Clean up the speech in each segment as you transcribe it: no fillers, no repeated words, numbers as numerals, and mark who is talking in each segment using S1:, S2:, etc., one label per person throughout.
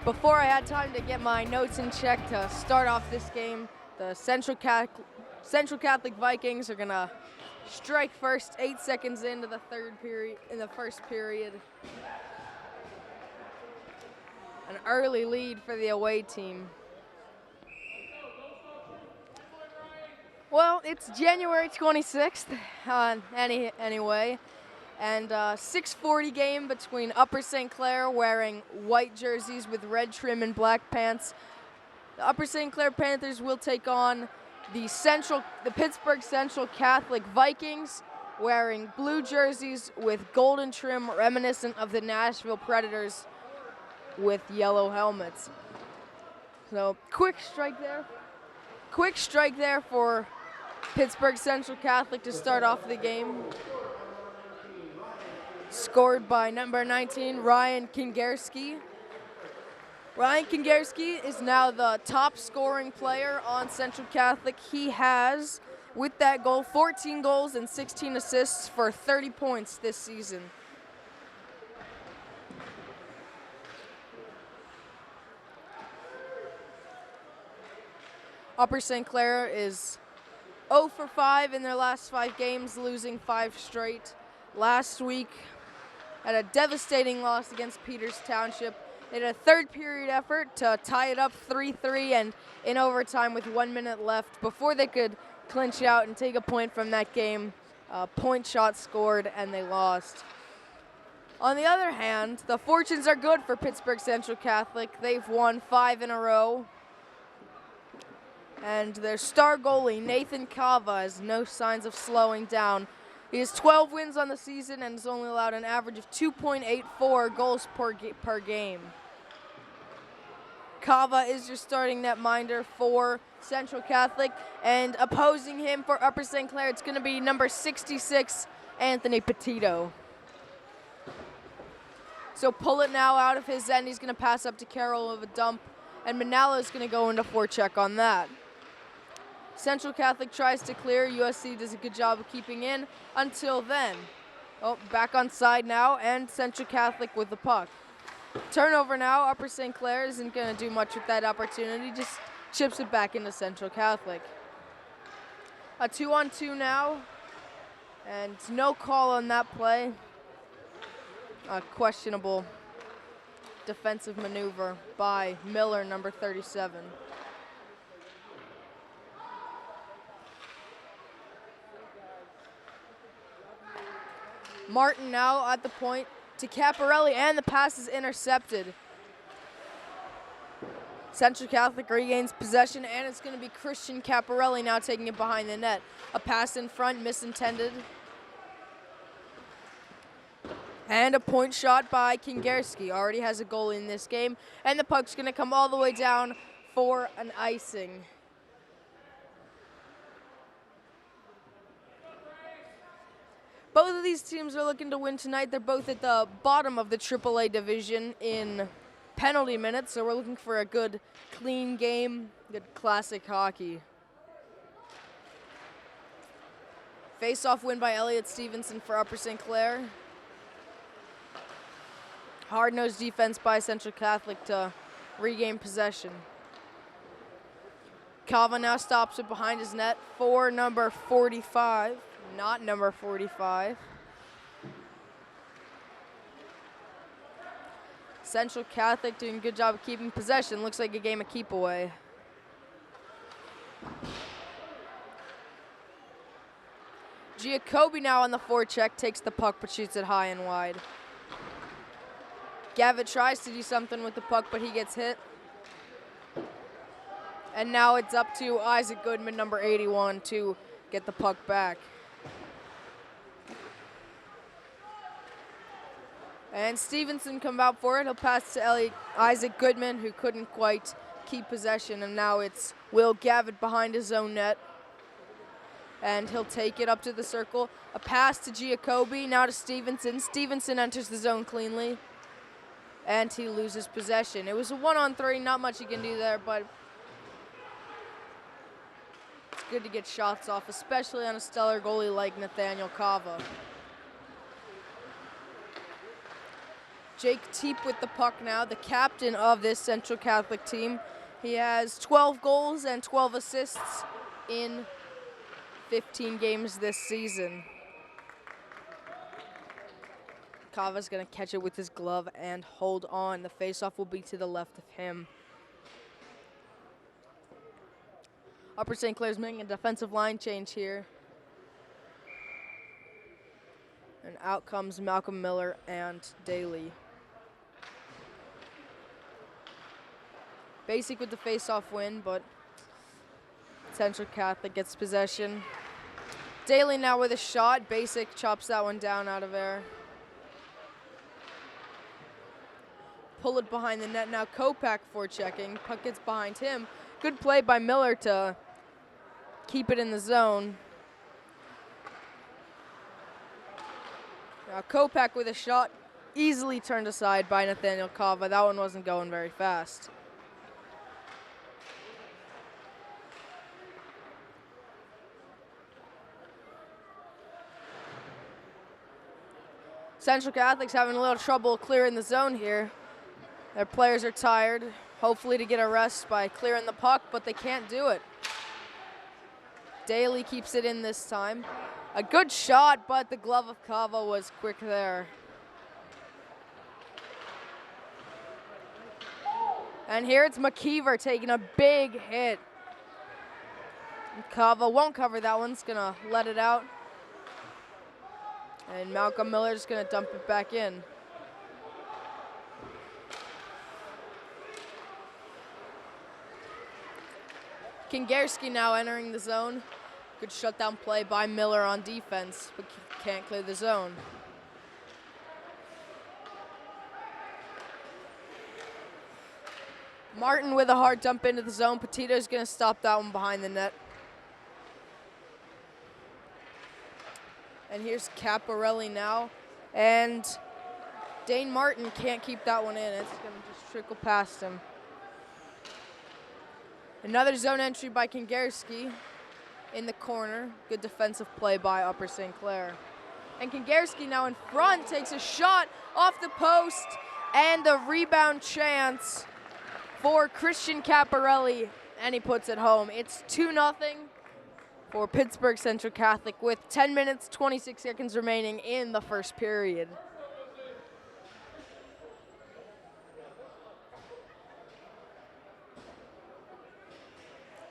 S1: Before I had time to get my notes in check to start off this game, the Central Catholic Vikings are gonna strike first, 8 seconds into the first period. An early lead for the away team. Well, it's January 26th, anyway, and 6:40 game between Upper St. Clair wearing white jerseys with red trim and black pants. The Upper St. Clair Panthers will take on the Pittsburgh Central Catholic Vikings wearing blue jerseys with golden trim reminiscent of the Nashville Predators with yellow helmets. So, quick strike there for Pittsburgh Central Catholic to start off the game. Scored by number 19, Ryan Kingerski. Ryan Kingerski is now the top scoring player on Central Catholic. He has, with that goal, 14 goals and 16 assists for 30 points this season. Upper St. Clair is 0 for 5 in their last 5 games, losing 5 straight. Last week, had a devastating loss against Peters Township. They had a third period effort to tie it up 3-3 and in overtime with 1 minute left before they could clinch out and take a point from that game. Point shot scored and they lost. On the other hand, the fortunes are good for Pittsburgh Central Catholic. They've won 5 in a row. And their star goalie, Nathan Cava, has no signs of slowing down. He has 12 wins on the season and has only allowed an average of 2.84 goals per game. Cava is your starting netminder for Central Catholic, and opposing him for Upper St. Clair, it's going to be number 66, Anthony Petito. So pull it now out of his end. He's going to pass up to Carroll of a dump, and Manalo is going to go into forecheck on that. Central Catholic tries to clear. USC does a good job of keeping in until then. Oh, back on side now, and Central Catholic with the puck. Turnover now. Upper St. Clair isn't going to do much with that opportunity, just chips it back into Central Catholic. A 2-on-2 now, and no call on that play. A questionable defensive maneuver by Miller, number 37. Martin now at the point to Caparelli, and the pass is intercepted. Central Catholic regains possession, and it's going to be Christian Caparelli now taking it behind the net. A pass in front, misintended. And a point shot by Kingerski. Already has a goal in this game, and the puck's going to come all the way down for an icing. Both of these teams are looking to win tonight. They're both at the bottom of the AAA division in penalty minutes, so we're looking for a good, clean game, good classic hockey. Face-off win by Elliot Stevenson for Upper St. Clair. Hard-nosed defense by Central Catholic to regain possession. Cava now stops it behind his net for number 45. Not number 45. Central Catholic doing a good job of keeping possession. Looks like a game of keep away. Giacobbe now on the forecheck, takes the puck but shoots it high and wide. Gavitt tries to do something with the puck, but he gets hit. And now it's up to Isaac Goodman, number 81, to get the puck back. And Stevenson come out for it. He'll pass to Isaac Goodman, who couldn't quite keep possession. And now it's Will Gavitt behind his own net. And he'll take it up to the circle. A pass to Giacobbe, now to Stevenson. Stevenson enters the zone cleanly. And he loses possession. It was a 1-on-3, not much he can do there, but it's good to get shots off, especially on a stellar goalie like Nathaniel Cava. Jake Teep with the puck now, the captain of this Central Catholic team. He has 12 goals and 12 assists in 15 games this season. Kava's going to catch it with his glove and hold on. The faceoff will be to the left of him. Upper St. Clair's making a defensive line change here. And out comes Malcolm Miller and Daly. Basic with the faceoff win, but Central Catholic gets possession. Daly now with a shot. Basic chops that one down out of air. Pull it behind the net now. Kopak forechecking. Puck gets behind him. Good play by Miller to keep it in the zone. Now Kopak with a shot. Easily turned aside by Nathaniel Kava. That one wasn't going very fast. Central Catholic's having a little trouble clearing the zone here. Their players are tired, hopefully to get a rest by clearing the puck, but they can't do it. Daly keeps it in this time. A good shot, but the glove of Kava was quick there. And here it's McKeever taking a big hit. Kava won't cover that one, he's gonna let it out. And Malcolm Miller's gonna dump it back in. Kingerski now entering the zone. Good shutdown play by Miller on defense, but can't clear the zone. Martin with a hard dump into the zone. Petito's gonna stop that one behind the net. And here's Caparelli now. And Dane Martin can't keep that one in. It's gonna just trickle past him. Another zone entry by Kingerski in the corner. Good defensive play by Upper St. Clair. And Kingerski now in front takes a shot off the post and a rebound chance for Christian Caparelli, and he puts it home. It's 2-0 for Pittsburgh Central Catholic with 10 minutes, 26 seconds remaining in the first period.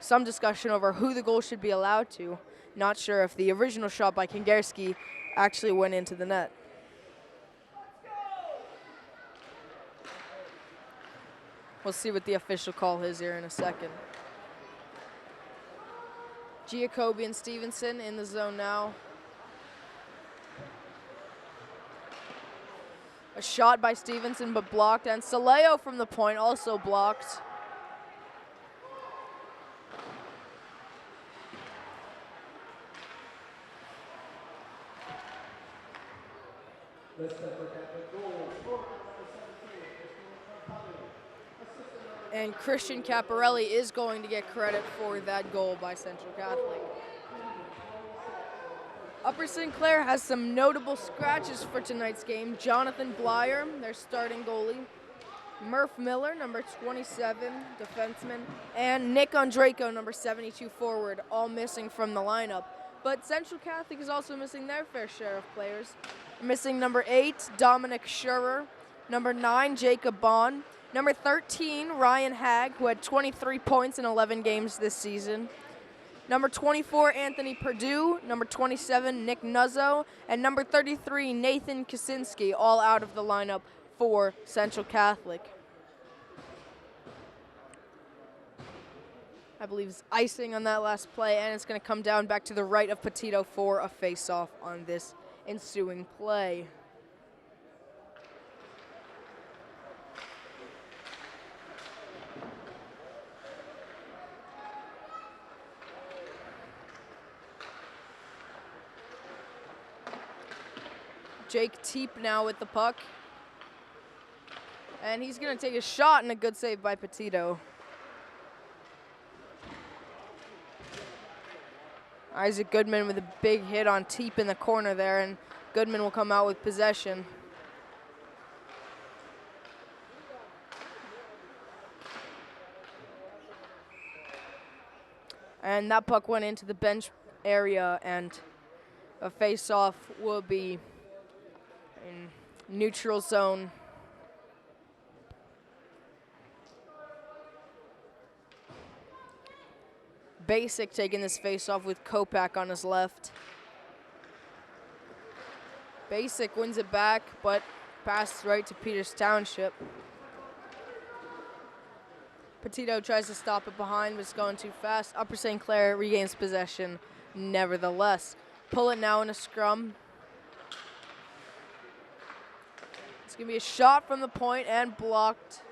S1: Some discussion over who the goal should be allowed to. Not sure if the original shot by Kingerski actually went into the net. We'll see what the official call is here in a second. Giacobbe and Stevenson in the zone now. A shot by Stevenson but blocked, and Saleo from the point also blocked. And Christian Caparelli is going to get credit for that goal by Central Catholic. Upper St. Clair has some notable scratches for tonight's game. Jonathan Blyer, their starting goalie. Murph Miller, number 27, defenseman. And Nick Andraco, number 72, forward, all missing from the lineup. But Central Catholic is also missing their fair share of players. Missing number 8, Dominic Schurer. Number 9, Jacob Bond. Number 13, Ryan Hagg, who had 23 points in 11 games this season. Number 24, Anthony Perdue. Number 27, Nick Nuzzo. And number 33, Nathan Kaczynski, all out of the lineup for Central Catholic. I believe it's icing on that last play, and it's going to come down back to the right of Petito for a face-off on this ensuing play. Jake Teep now with the puck. And he's going to take a shot, and a good save by Petito. Isaac Goodman with a big hit on Teep in the corner there, and Goodman will come out with possession. And that puck went into the bench area, and a face-off will be in neutral zone. Basic taking this face-off with Kopak on his left. Basic wins it back, but passes right to Peters Township. Petito tries to stop it behind, but it's going too fast. Upper St. Clair regains possession nevertheless. Pull it now in a scrum. It's going to be a shot from the point and blocked.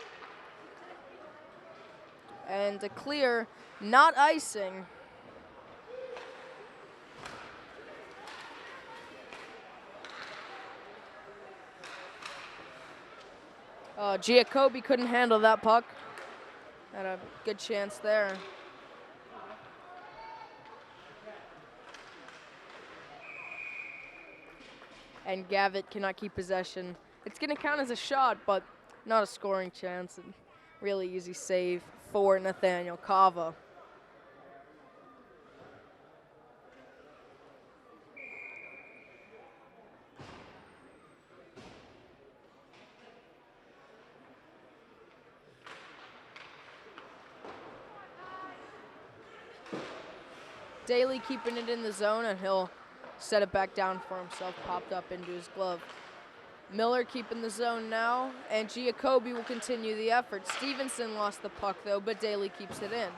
S1: And a clear, not icing. Giacobbe couldn't handle that puck. Had a good chance there. And Gavitt cannot keep possession. It's going to count as a shot, but not a scoring chance. And really easy save for Nathaniel Kava. Daly keeping it in the zone, and he'll set it back down for himself, popped up into his glove. Miller keeping the zone now, and Giacobbe will continue the effort. Stevenson lost the puck, though, but Daly keeps it in.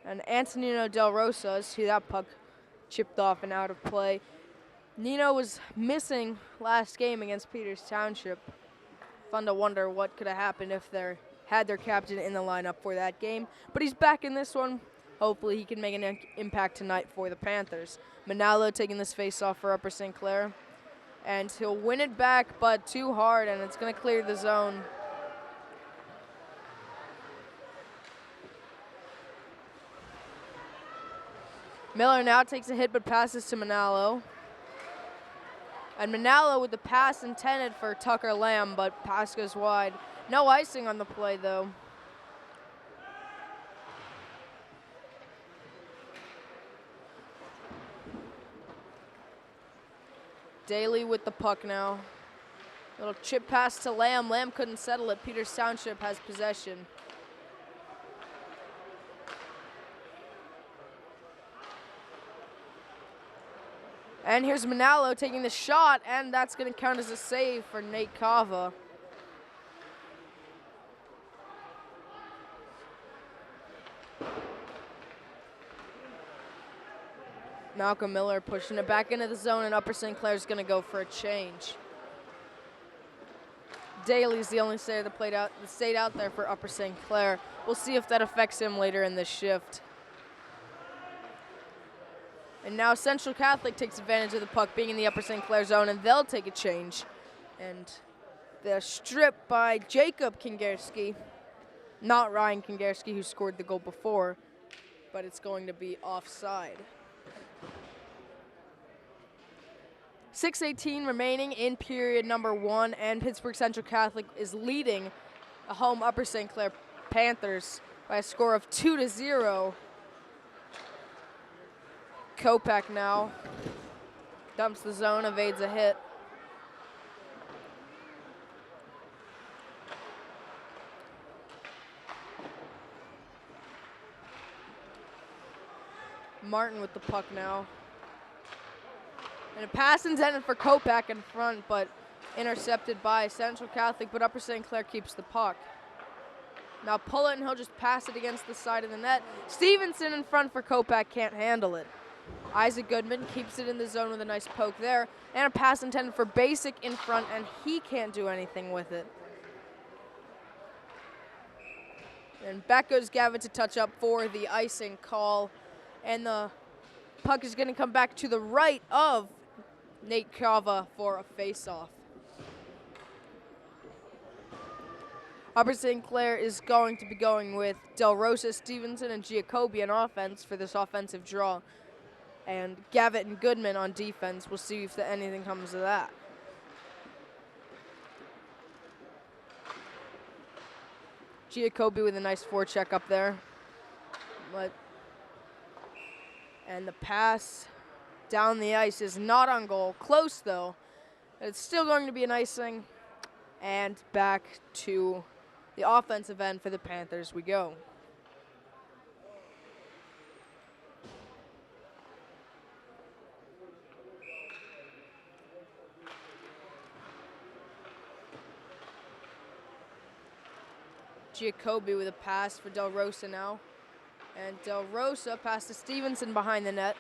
S1: And Antonino Del Rosa, see that puck chipped off and out of play. Nino was missing last game against Peters Township. Fun to wonder what could have happened if they had their captain in the lineup for that game. But he's back in this one. Hopefully he can make an impact tonight for the Panthers. Manalo taking this face-off for Upper St. Clair. And he'll win it back, but too hard, and it's going to clear the zone. Miller now takes a hit, but passes to Manalo. And Manalo with the pass intended for Tucker Lamb, but pass goes wide. No icing on the play, though. Daly with the puck now. Little chip pass to Lamb. Lamb couldn't settle it. Peters Township has possession. And here's Manalo taking the shot, and that's going to count as a save for Nate Kava. Malcolm Miller pushing it back into the zone, and Upper St. Clair's going to go for a change. Daly's the only player that stayed out there for Upper St. Clair. We'll see if that affects him later in this shift. And now Central Catholic takes advantage of the puck being in the Upper St. Clair zone, and they'll take a change. And the strip by Jacob Kingerski, not Ryan Kingerski, who scored the goal before, but it's going to be offside. 6:18 remaining in period number 1, and Pittsburgh Central Catholic is leading the home Upper St. Clair Panthers by a score of 2-0. Kopak now dumps the zone, evades a hit. Martin with the puck now. And a pass intended for Kopak in front, but intercepted by Central Catholic, but Upper St. Clair keeps the puck. Now pull it, and he'll just pass it against the side of the net. Stevenson in front for Kopak, can't handle it. Isaac Goodman keeps it in the zone with a nice poke there. And a pass intended for Basic in front, and he can't do anything with it. And back goes Gavitt to touch up for the icing call. And the puck is going to come back to the right of Nate Kava for a face-off. Upper St. Clair is going to be going with Del Rosa, Stevenson, and Giacobbe on offense for this offensive draw. And Gavitt and Goodman on defense. We'll see if anything comes of that. Giacobbe with a nice forecheck up there. And the pass down the ice is not on goal. Close, though. It's still going to be an icing. And back to the offensive end for the Panthers we go. Giacobbe with a pass for Del Rosa now. And Del Rosa pass to Stevenson behind the net.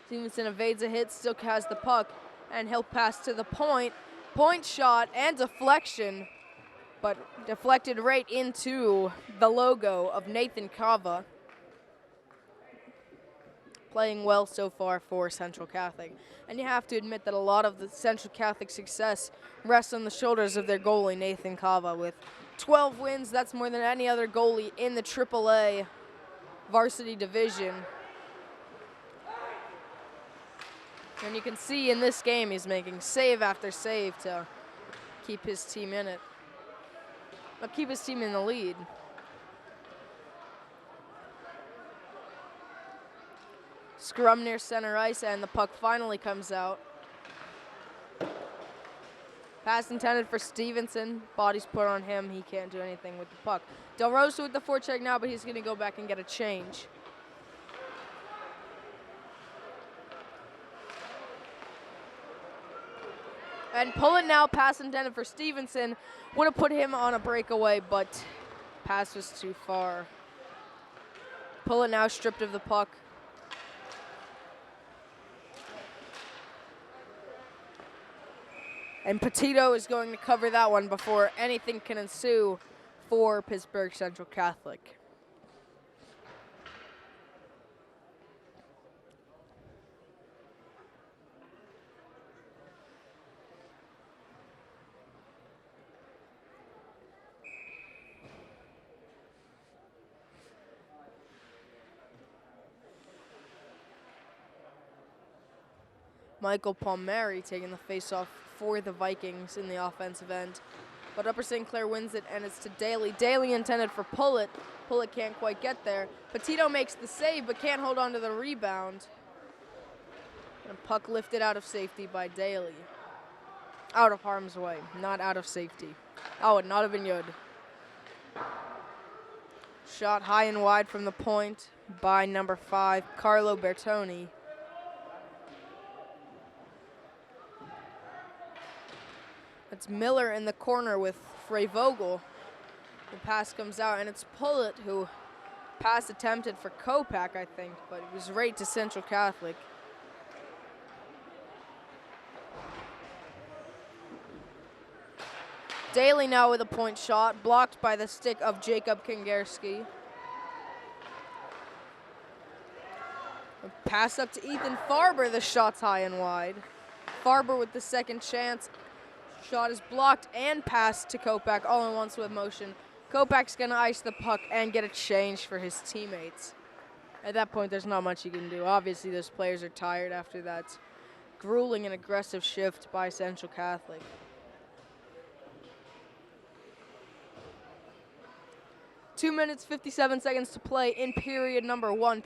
S1: Stevenson evades a hit, still has the puck, and he'll pass to the point. Point shot and deflection, but deflected right into the logo of Nathan Kava. Playing well so far for Central Catholic. And you have to admit that a lot of the Central Catholic success rests on the shoulders of their goalie, Nathan Kava, with 12 wins. That's more than any other goalie in the AAA varsity division. And you can see in this game he's making save after save to keep his team in it. Keep his team in the lead. Scrum near center ice, and the puck finally comes out. Pass intended for Stevenson. Body's put on him. He can't do anything with the puck. Del Rosa with the forecheck now, but he's going to go back and get a change. And pull it now, pass intended for Stevenson. Would have put him on a breakaway, but pass was too far. Pull it now, stripped of the puck. And Petito is going to cover that one before anything can ensue for Pittsburgh Central Catholic. Michael Palmieri taking the faceoff for the Vikings in the offensive end. But Upper St. Clair wins it, and it's to Daly. Daly intended for Pullet. Pullet can't quite get there. Petito makes the save, but can't hold on to the rebound. And a puck lifted out of safety by Daly. Out of harm's way, not out of safety. Oh, would not have been good. Shot high and wide from the point by number 5, Carlo Bertoni. It's Miller in the corner with Frey Vogel. The pass comes out, and it's Pullet who pass attempted for Kopak, I think, but it was right to Central Catholic. Daly now with a point shot, blocked by the stick of Jacob Kingerski. Pass up to Ethan Farber, the shot's high and wide. Farber with the second chance. Shot is blocked and passed to Kopak all in one swift motion. Kopak's gonna ice the puck and get a change for his teammates. At that point, there's not much you can do. Obviously, those players are tired after that grueling and aggressive shift by Central Catholic. Two minutes, 57 seconds to play in period number 1.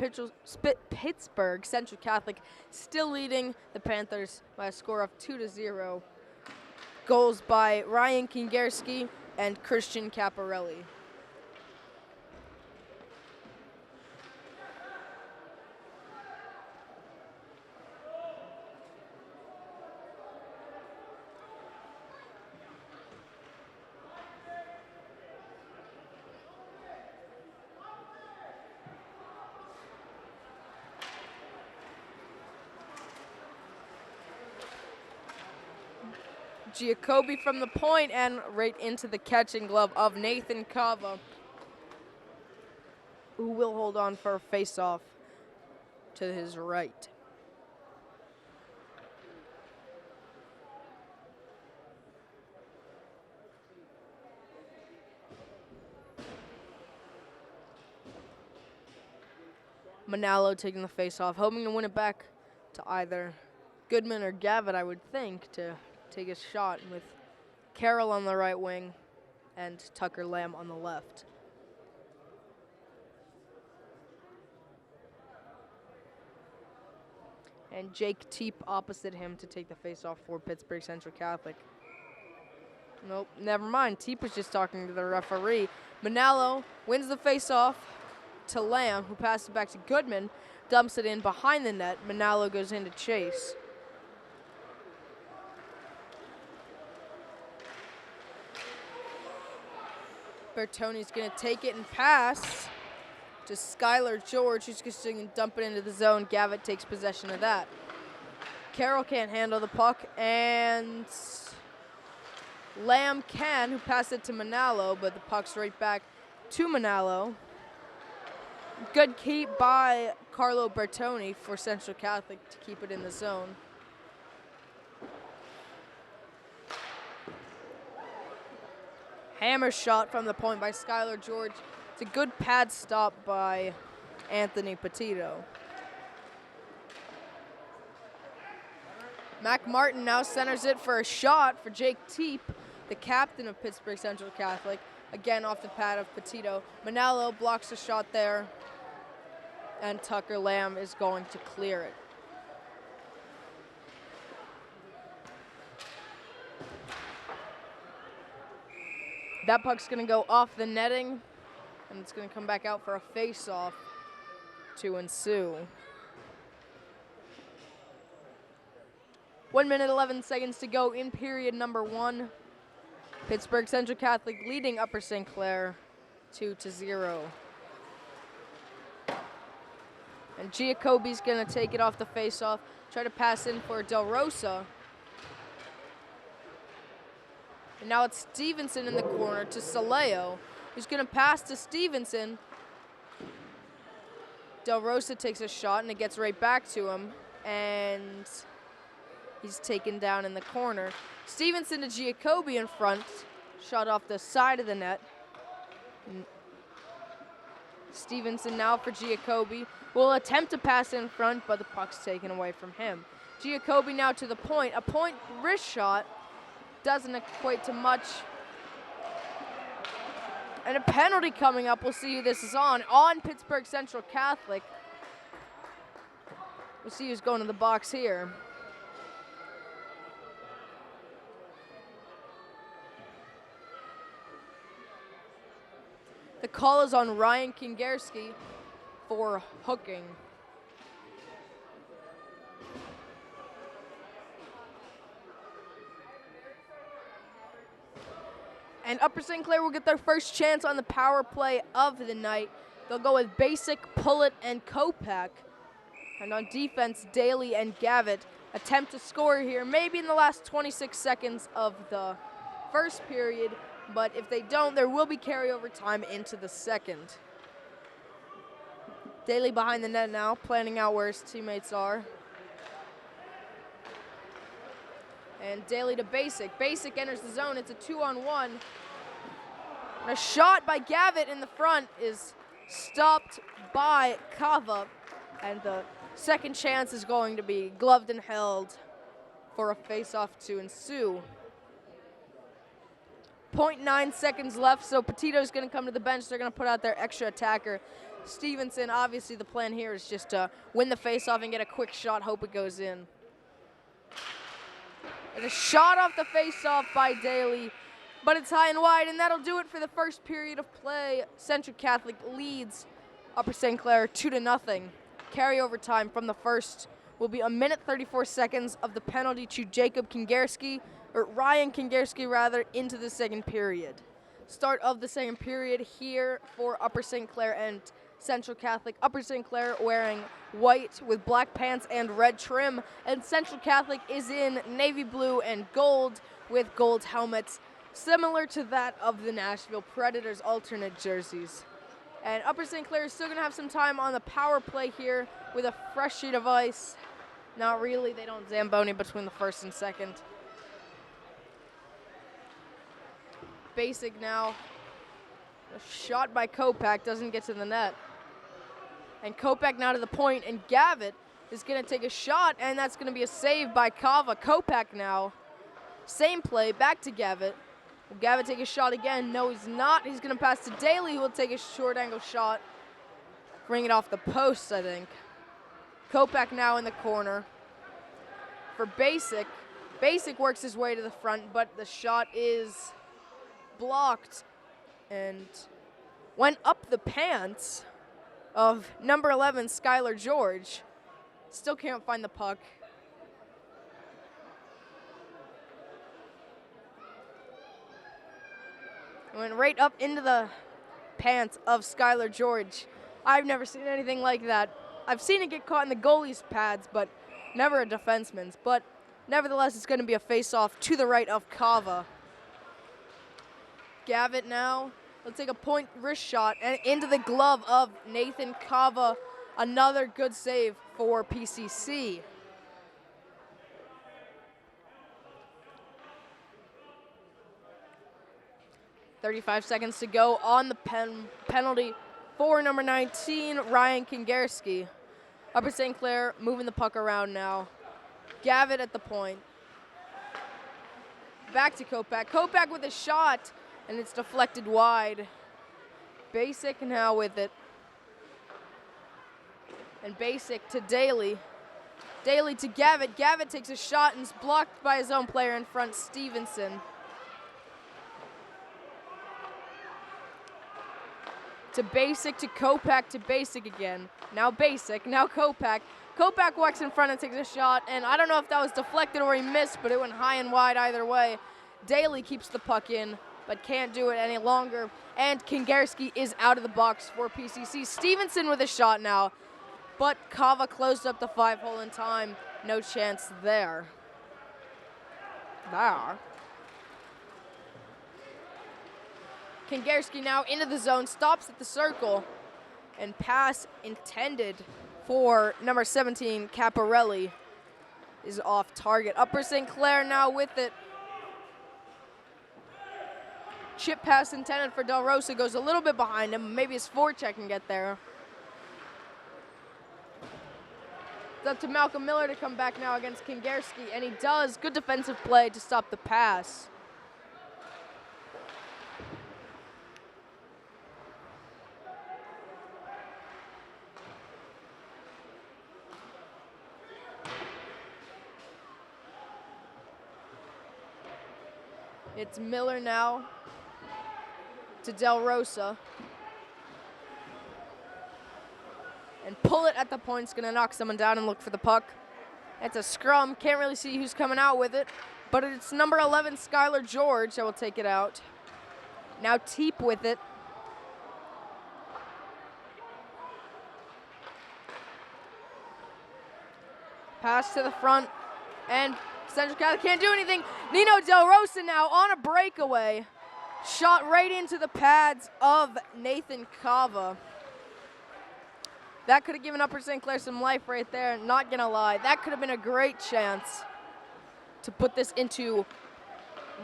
S1: Pittsburgh Central Catholic still leading the Panthers by a score of 2-0. Goals by Ryan Kingerski and Christian Caparelli. Giacobbe from the point and right into the catching glove of Nathan Kava, who will hold on for a face-off to his right. Manalo taking the face-off, hoping to win it back to either Goodman or Gavitt, I would think, to take a shot with Carroll on the right wing and Tucker Lamb on the left. And Jake Teep opposite him to take the face-off for Pittsburgh Central Catholic. Nope, never mind. Teep was just talking to the referee. Manalo wins the face-off to Lamb, who passes it back to Goodman, dumps it in behind the net. Manalo goes in to chase. Bertoni's going to take it and pass to Skylar George, who's just going to dump it into the zone. Gavitt takes possession of that. Carroll can't handle the puck, and Lamb can, who passed it to Manalo, but the puck's right back to Manalo. Good keep by Carlo Bertoni for Central Catholic to keep it in the zone. Hammer shot from the point by Skylar George. It's a good pad stop by Anthony Petito. Mac Martin now centers it for a shot for Jake Teep, the captain of Pittsburgh Central Catholic. Again off the pad of Petito. Manalo blocks the shot there, and Tucker Lamb is going to clear it. That puck's going to go off the netting, and it's going to come back out for a face-off to ensue. 1 minute, 11 seconds to go in period number 1. Pittsburgh Central Catholic leading Upper St. Clair 2-0. And Giacobbe's going to take it off the face-off, try to pass in for Del Rosa. And now it's Stevenson in the corner to Saleo, who's going to pass to Stevenson. Del Rosa takes a shot, and it gets right back to him. And he's taken down in the corner. Stevenson to Giacobbe in front. Shot off the side of the net. Stevenson now for Giacobbe. Will attempt to pass in front, but the puck's taken away from him. Giacobbe now to the point. A point wrist shot. Doesn't equate to much. And a penalty coming up. We'll see who this is on Pittsburgh Central Catholic. We'll see who's going to the box here. The call is on Ryan Kingerski for hooking. And Upper St. Clair will get their first chance on the power play of the night. They'll go with Basic, Pullet, and Kopak. And on defense, Daly and Gavitt attempt to score here, maybe in the last 26 seconds of the first period. But if they don't, there will be carryover time into the second. Daly behind the net now, planning out where his teammates are. And Daly to Basic. Basic enters the zone. It's a 2-on-1. And a shot by Gavitt in the front is stopped by Kava. And the second chance is going to be gloved and held for a face-off to ensue. 0.9 seconds left, so Petito's going to come to the bench. They're going to put out their extra attacker. Stevenson, obviously the plan here is just to win the face-off and get a quick shot, hope it goes in. And a shot off the face-off by Daly, but it's high and wide, and that'll do it for the first period of play. Central Catholic leads Upper St. Clair 2-0. Carryover time from the first will be 1 minute 34 seconds of the penalty to Ryan Kingerski rather, into the second period. Start of the second period here for Upper St. Clair and Central Catholic. Upper St. Clair wearing white with black pants and red trim, and Central Catholic is in navy blue and gold with gold helmets, similar to that of the Nashville Predators alternate jerseys. And Upper St. Clair is still going to have some time on the power play here with a fresh sheet of ice. Not really, they don't Zamboni between the first and second. Basic now. A shot by Kopak doesn't get to the net. And Kopak now to the point, and Gavitt is going to take a shot, and that's going to be a save by Kava. Kopak now, same play, back to Gavitt. Will Gavitt take a shot again? No, he's not. He's going to pass to Daly, who will take a short angle shot. Bring it off the post, I think. Kopak now in the corner. for Basic. Basic works his way to the front, but the shot is blocked and went up the pants of number 11, Skylar George. Still can't find the puck. Went right up into the pants of Skylar George. I've never seen anything like that. I've seen it get caught in the goalie's pads, but never a defenseman's. But nevertheless, it's going to be a face-off to the right of Kava. Gavitt now will take a point wrist shot and into the glove of Nathan Kava. Another good save for PCC. .35 seconds to go on the penalty for number 19, Ryan Kingerski. Upper St. Clair moving the puck around now. Gavitt at the point. Back to Kopak. Kopak with a shot, and it's deflected wide. Basic now with it. And Basic to Daly. Daly to Gavitt. Gavitt takes a shot and is blocked by his own player in front, Stevenson. To Basic, to Kopak, to Basic again. Now Basic, now Kopak. Kopak walks in front and takes a shot, and I don't know if that was deflected or he missed, but it went high and wide either way. Daly keeps the puck in, but can't do it any longer. And Kingerski is out of the box for PCC. Stevenson with a shot now, but Kava closed up the 5-hole in time. No chance there. Kingerski now into the zone, stops at the circle, and pass intended for number 17, Caparelli, is off target. Upper St. Clair now with it. Chip pass intended for Del Rosa, goes a little bit behind him. Maybe his forecheck can get there. It's up to Malcolm Miller to come back now against Kingerski, and he does. Good defensive play to stop the pass. It's Miller now to Del Rosa. And pull it at the point's gonna knock someone down and look for the puck. It's a scrum, can't really see who's coming out with it, but it's number 11, Skylar George, that will take it out. Now Teep with it. Pass to the front, and Central Catholic can't do anything. Nino Del Rosa now on a breakaway. Shot right into the pads of Nathan Kava. That could have given Upper St. Clair some life right there, not gonna lie. That could have been a great chance to put this into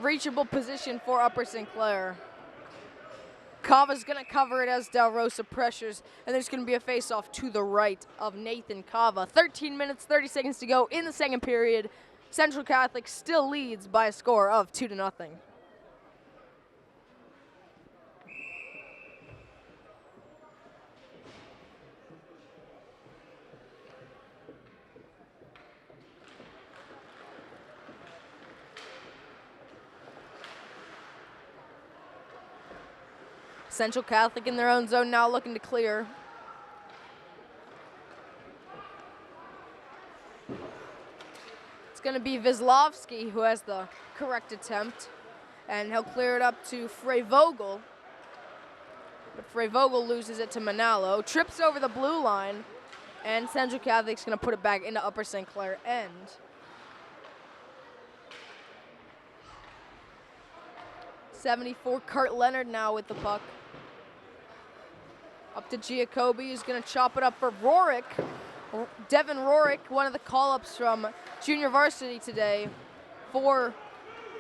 S1: reachable position for Upper St. Clair. Kava's gonna cover it as Del Rosa pressures, and there's gonna be a face-off to the right of Nathan Kava. 13 minutes, 30 seconds to go in the second period. Central Catholic still leads by a score of 2-0. Central Catholic in their own zone now, looking to clear. Going to be Vislovsky who has the correct attempt, and he'll clear it up to Frey Vogel, but Frey Vogel loses it to Manalo, trips over the blue line, and Central Catholic's going to put it back into Upper St. Clair end. '74, Kurt Leonard now with the puck. Up to Giacobbe, who's going to chop it up for Rorick. Devin Rorick, one of the call-ups from junior varsity today for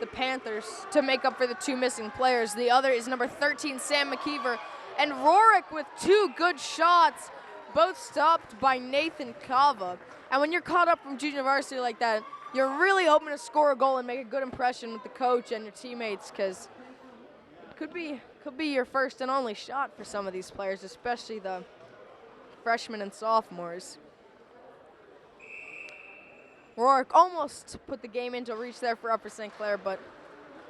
S1: the Panthers to make up for the two missing players. The other is number 13, Sam McKeever. And Rorick with two good shots, both stopped by Nathan Kava. And when you're caught up from junior varsity like that, you're really hoping to score a goal and make a good impression with the coach and your teammates, because it could be your first and only shot for some of these players, especially the freshmen and sophomores. Rourke almost put the game into reach there for Upper St. Clair, but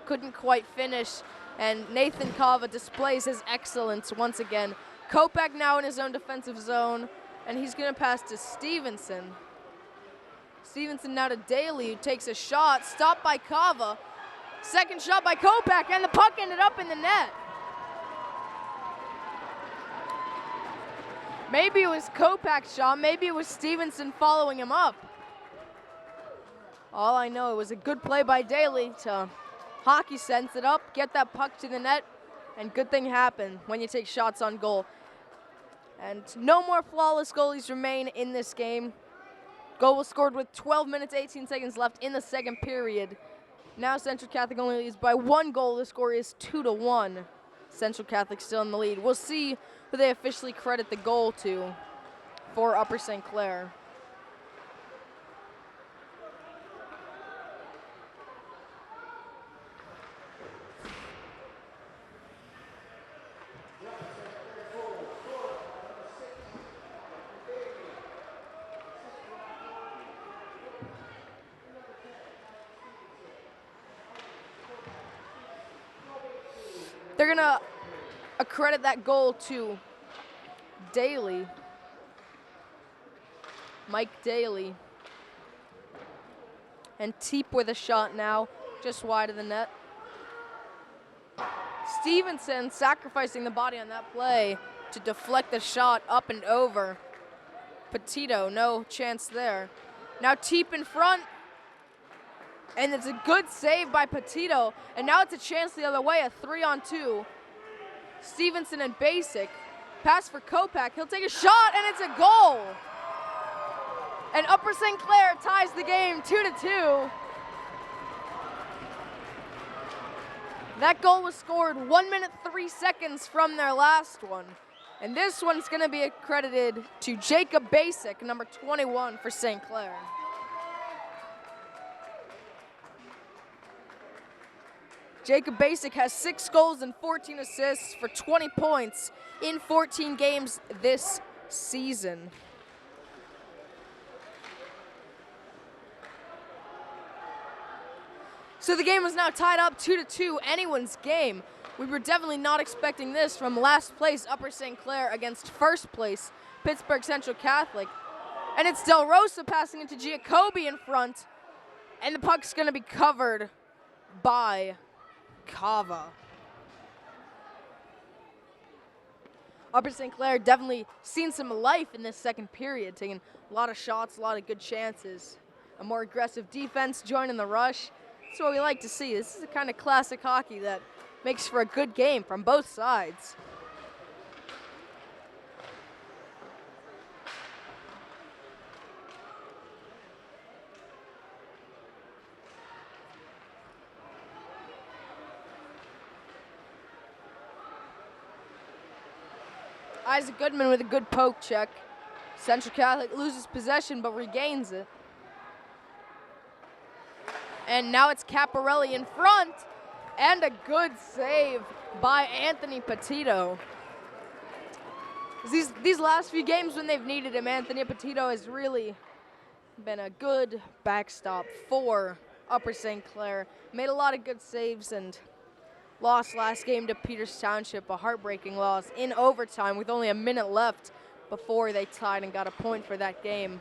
S1: couldn't quite finish. And Nathan Kava displays his excellence once again. Kopak now in his own defensive zone, and he's going to pass to Stevenson. Stevenson now to Daly, who takes a shot, stopped by Kava. Second shot by Kopak, and the puck ended up in the net. Maybe it was Kopak's shot, maybe it was Stevenson following him up. All I know, it was a good play by Daly to hockey sense it up, get that puck to the net, and good thing happened when you take shots on goal. And no more flawless goalies remain in this game. Goal was scored with 12 minutes, 18 seconds left in the second period. Now Central Catholic only leads by 1 goal. The score is 2-1. Central Catholic still in the lead. We'll see who they officially credit the goal to for Upper St. Clair. They're going to accredit that goal to Daly. Mike Daly. And Teep with a shot now, just wide of the net. Stevenson sacrificing the body on that play to deflect the shot up and over. Petito, no chance there. Now Teep in front. And it's a good save by Petito. And now it's a chance the other way, a 3-on-2. Stevenson and Basic. Pass for Kopak. He'll take a shot, and it's a goal. And Upper St. Clair ties the game 2-2. That goal was scored 1 minute, 3 seconds from their last one. And this one's going to be accredited to Jacob Basic, number 21 for St. Clair. Jacob Basic has 6 goals and 14 assists for 20 points in 14 games this season. So the game is now tied up 2-2, anyone's game. We were definitely not expecting this from last place Upper St. Clair against first place Pittsburgh Central Catholic. And it's Del Rosa passing into Giacobbe in front, and the puck's going to be covered by Kava. Upper St. Clair definitely seen some life in this second period, taking a lot of shots, a lot of good chances. A more aggressive defense joining the rush. That's what we like to see. This is the kind of classic hockey that makes for a good game from both sides. Isaac Goodman with a good poke check. Central Catholic loses possession but regains it. And now it's Caparelli in front, and a good save by Anthony Petito. These last few games when they've needed him, Anthony Petito has really been a good backstop for Upper St. Clair. Made a lot of good saves and lost last game to Peters Township, a heartbreaking loss in overtime with only a minute left before they tied and got a point for that game.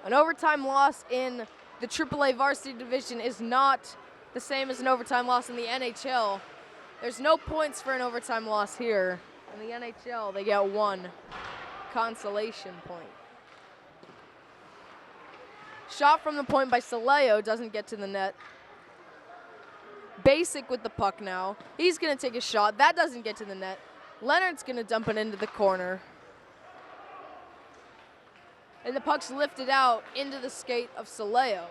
S1: An overtime loss in the AAA varsity division is not the same as an overtime loss in the NHL. There's no points for an overtime loss here. In the NHL, they get 1 consolation point. Shot from the point by Soleo doesn't get to the net. Basic with the puck now. He's going to take a shot. That doesn't get to the net. Leonard's going to dump it into the corner. And the puck's lifted out into the skate of Soleo.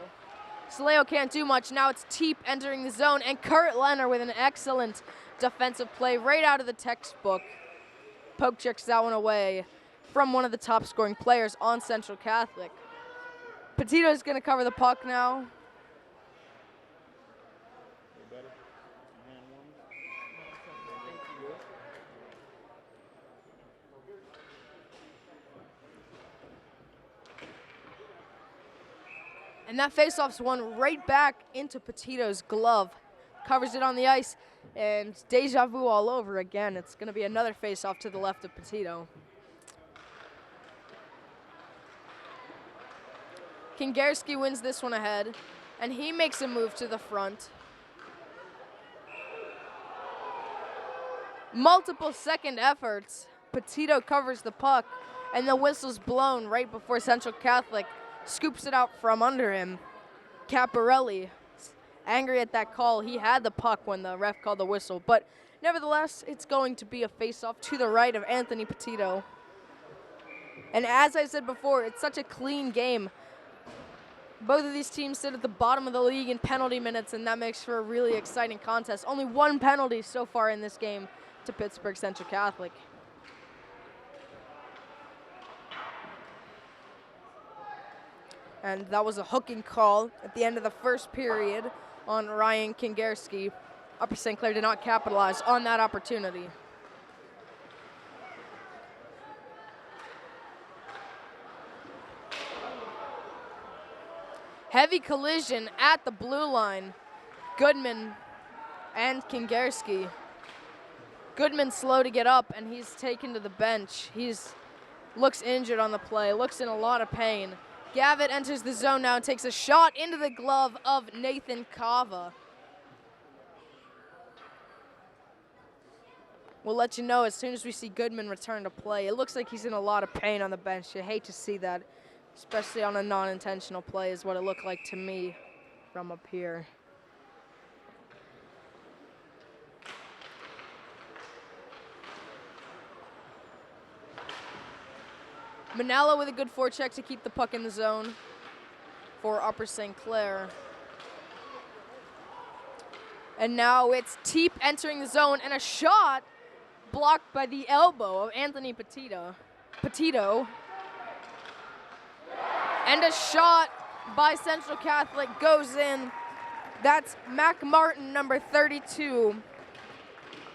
S1: Soleo can't do much. Now it's Teep entering the zone, and Kurt Leonard with an excellent defensive play right out of the textbook. Poke checks that one away from one of the top scoring players on Central Catholic. Petito's going to cover the puck now. And that faceoff's won right back into Petito's glove. Covers it on the ice, and deja vu all over again. It's going to be another faceoff to the left of Petito. Kingarski wins this one ahead, and he makes a move to the front. Multiple second efforts. Petito covers the puck, and the whistle's blown right before Central Catholic scoops it out from under him. Caparelli, angry at that call. He had the puck when the ref called the whistle, but nevertheless, it's going to be a face-off to the right of Anthony Petito. And as I said before, it's such a clean game. Both of these teams sit at the bottom of the league in penalty minutes, and that makes for a really exciting contest. Only one penalty so far in this game to Pittsburgh Central Catholic. And that was a hooking call at the end of the first period on Ryan Kingarski. Upper St. Clair did not capitalize on that opportunity. Heavy collision at the blue line. Goodman and Kingarski. Goodman slow to get up, and he's taken to the bench. Looks injured on the play, looks in a lot of pain. Gavitt enters the zone now and takes a shot into the glove of Nathan Kava. We'll let you know as soon as we see Goodman return to play. It looks like he's in a lot of pain on the bench. You hate to see that, especially on a non-intentional play is what it looked like to me from up here. Manella with a good forecheck to keep the puck in the zone for Upper St. Clair. And now it's Teep entering the zone, and a shot blocked by the elbow of Anthony Petito. And a shot by Central Catholic goes in. That's Mac Martin, number 32,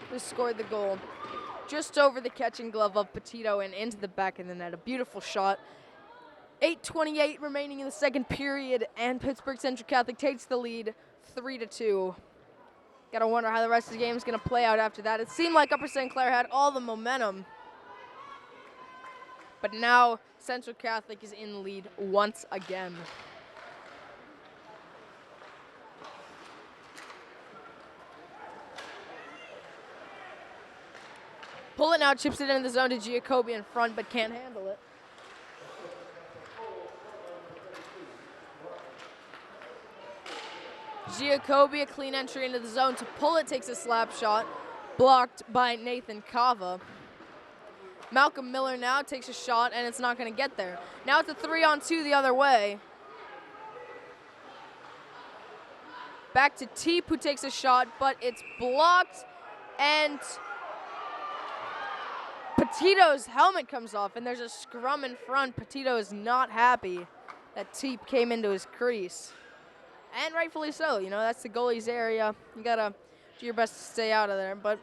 S1: who scored the goal. Just over the catching glove of Petito and into the back of the net. A beautiful shot. 8:28 remaining in the second period, and Pittsburgh Central Catholic takes the lead 3-2. Gotta wonder how the rest of the game is gonna play out after that. It seemed like Upper St. Clair had all the momentum, but now Central Catholic is in the lead once again. Pull it now, chips it into the zone to Giacobbe in front, but can't handle it. Giacobbe, a clean entry into the zone. To pull it, takes a slap shot, blocked by Nathan Kava. Malcolm Miller now takes a shot, and it's not going to get there. Now it's a 3-on-2 the other way. Back to Teep, who takes a shot, but it's blocked, and Petito's helmet comes off, and there's a scrum in front. Petito is not happy that Teep came into his crease. And rightfully so, you know, that's the goalie's area. You gotta do your best to stay out of there, but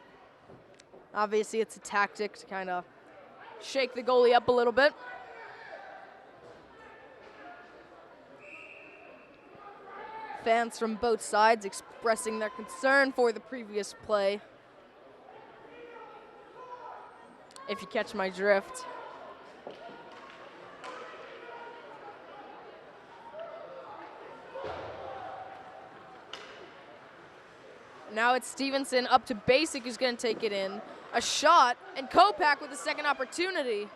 S1: obviously it's a tactic to kind of shake the goalie up a little bit. Fans from both sides expressing their concern for the previous play, if you catch my drift. Now it's Stevenson up to Basic, who's going to take it in. A shot, and Kopak with a second opportunity.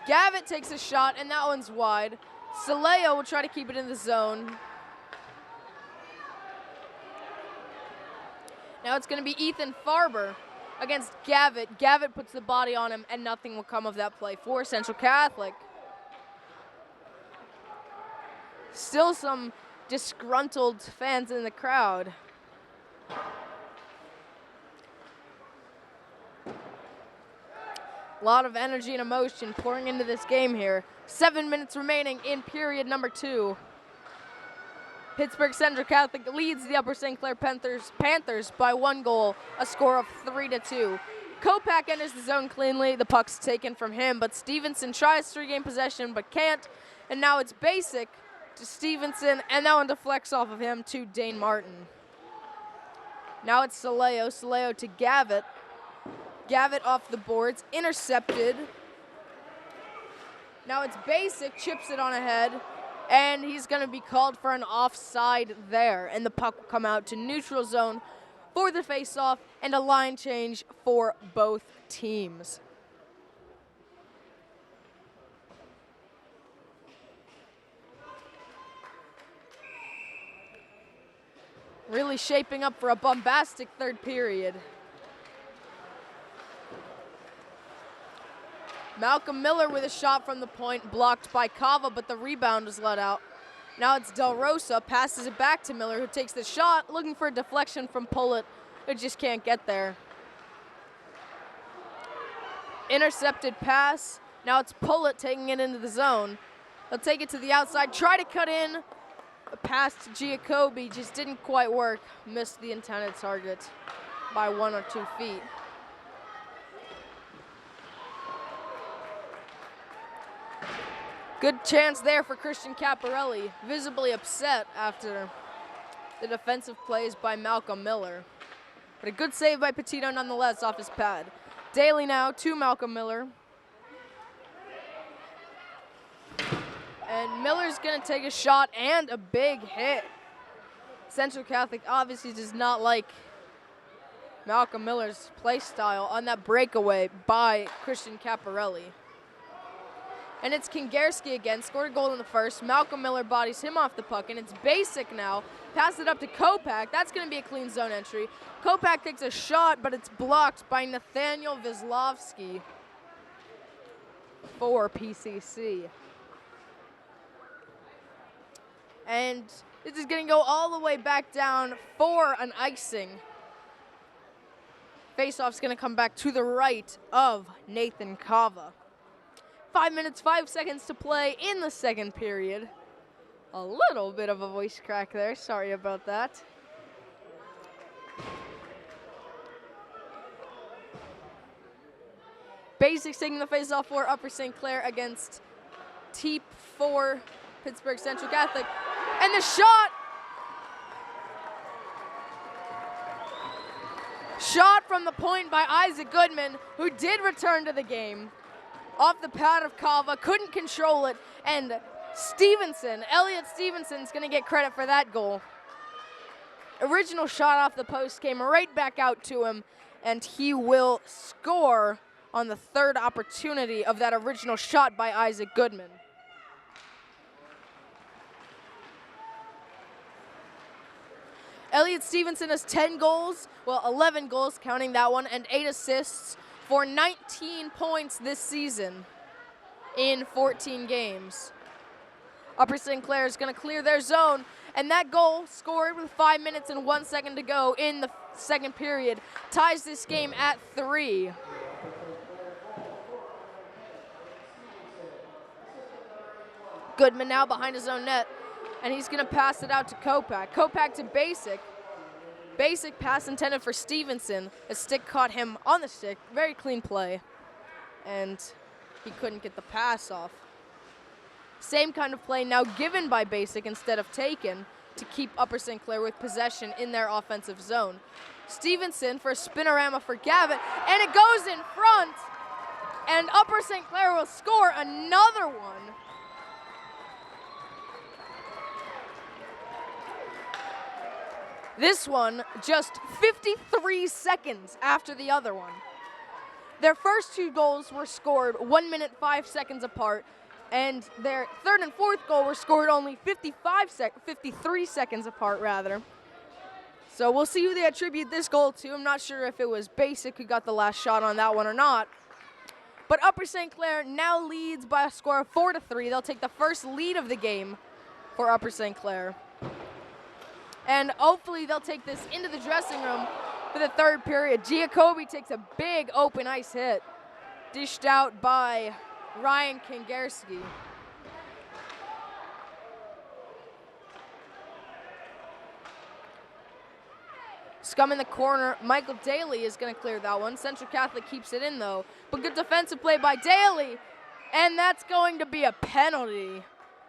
S1: Gavitt takes a shot, and that one's wide. Saleo will try to keep it in the zone. Now it's going to be Ethan Farber against Gavitt. Gavitt puts the body on him, and nothing will come of that play for Central Catholic. Still some disgruntled fans in the crowd. A lot of energy and emotion pouring into this game here. 7 minutes remaining in period number 2. Pittsburgh Central Catholic leads the Upper St. Clair Panthers by 1 goal, a score of 3-2. Kopak enters the zone cleanly. The puck's taken from him, but Stevenson tries to regain possession but can't. And now it's Basic to Stevenson, and that one deflects off of him to Dane Martin. Now it's Saleo. Saleo to Gavitt. Gavitt off the boards, intercepted. Now it's Basic, chips it on ahead, and he's going to be called for an offside there. And the puck will come out to neutral zone for the face-off and a line change for both teams. Really shaping up for a bombastic third period. Malcolm Miller with a shot from the point, blocked by Cava, but the rebound was let out. Now it's Del Rosa, passes it back to Miller, who takes the shot, looking for a deflection from Pullet, who just can't get there. Intercepted pass. Now it's Pullet taking it into the zone. He'll take it to the outside, try to cut in. A pass to Giacobbe just didn't quite work. Missed the intended target by 1 or 2 feet. Good chance there for Christian Caparelli, visibly upset after the defensive plays by Malcolm Miller. But a good save by Petito nonetheless off his pad. Daly now to Malcolm Miller. And Miller's going to take a shot and a big hit. Central Catholic obviously does not like Malcolm Miller's play style on that breakaway by Christian Caparelli. And it's Kingerski again, scored a goal in the first. Malcolm Miller bodies him off the puck, and it's Basic now. Pass it up to Kopak. That's going to be a clean zone entry. Kopak takes a shot, but it's blocked by Nathaniel Vislovsky for PCC. And this is going to go all the way back down for an icing. Faceoff's going to come back to the right of Nathan Cava. 5 minutes, 5 seconds to play in the second period. A little bit of a voice crack there. Sorry about that. Basic taking the faceoff for Upper St. Clair against Teep for Pittsburgh Central Catholic. And the shot! Shot from the point by Isaac Goodman, who did return to the game. Off the pad of Cava, couldn't control it, and Stevenson, Elliot Stevenson's going to get credit for that goal. Original shot off the post came right back out to him, and he will score on the third opportunity of that original shot by Isaac Goodman. Elliot Stevenson has 10 goals, well, 11 goals, counting that one, and 8 assists for 19 points this season in 14 games. Upper St. Clair is going to clear their zone, and that goal, scored with 5 minutes and 1 second to go in the second period, ties this game at 3. Goodman now behind his own net, and he's going to pass it out to Kopak. Kopak to Basic. Basic pass intended for Stevenson. A stick caught him on the stick. Very clean play. And he couldn't get the pass off. Same kind of play now given by Basic instead of taken to keep Upper St. Clair with possession in their offensive zone. Stevenson for a spinorama for Gavitt, and it goes in front. And Upper St. Clair will score another one. This one just 53 seconds after the other one. Their first 2 goals were scored 1 minute 5 seconds apart, and their third and fourth goal were scored only 53 seconds apart, rather. So we'll see who they attribute this goal to. I'm not sure if it was Basic who got the last shot on that one or not. But Upper St. Clair now leads by a score of 4-3. They'll take the first lead of the game for Upper St. Clair. And hopefully they'll take this into the dressing room for the third period. Giacobbe takes a big open ice hit, dished out by Ryan Kingerski. Scum in the corner. Michael Daly is going to clear that one. Central Catholic keeps it in, though. But good defensive play by Daly. And that's going to be a penalty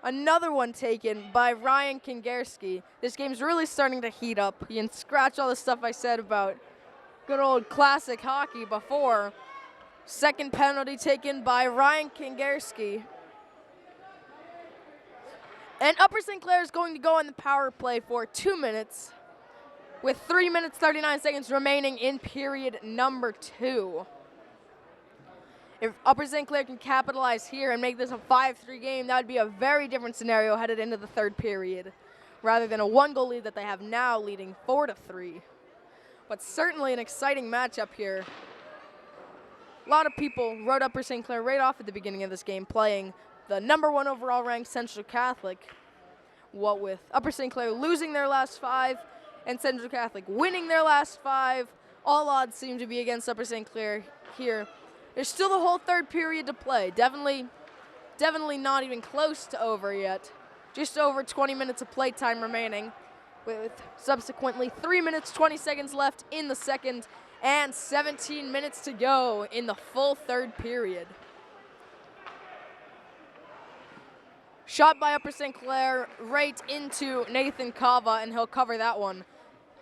S1: Another one taken by Ryan Kingerski. This game's really starting to heat up. You can scratch all the stuff I said about good old classic hockey before. Second penalty taken by Ryan Kingerski. And Upper St. Clair is going to go on the power play for 2 minutes with 3 minutes 39 seconds remaining in period number 2. If Upper St. Clair can capitalize here and make this a 5-3 game, that would be a very different scenario headed into the third period, rather than a 1-goal lead that they have now leading 4-3. But certainly an exciting matchup here. A lot of people wrote Upper St. Clair right off at the beginning of this game, playing the #1 overall ranked Central Catholic. What with Upper St. Clair losing their last 5 and Central Catholic winning their last 5, all odds seem to be against Upper St. Clair here. There's still the whole third period to play. Definitely not even close to over yet. Just over 20 minutes of play time remaining, with subsequently 3 minutes 20 seconds left in the second and 17 minutes to go in the full third period. Shot by Upper St. Clair right into Nathan Cava, and he'll cover that one.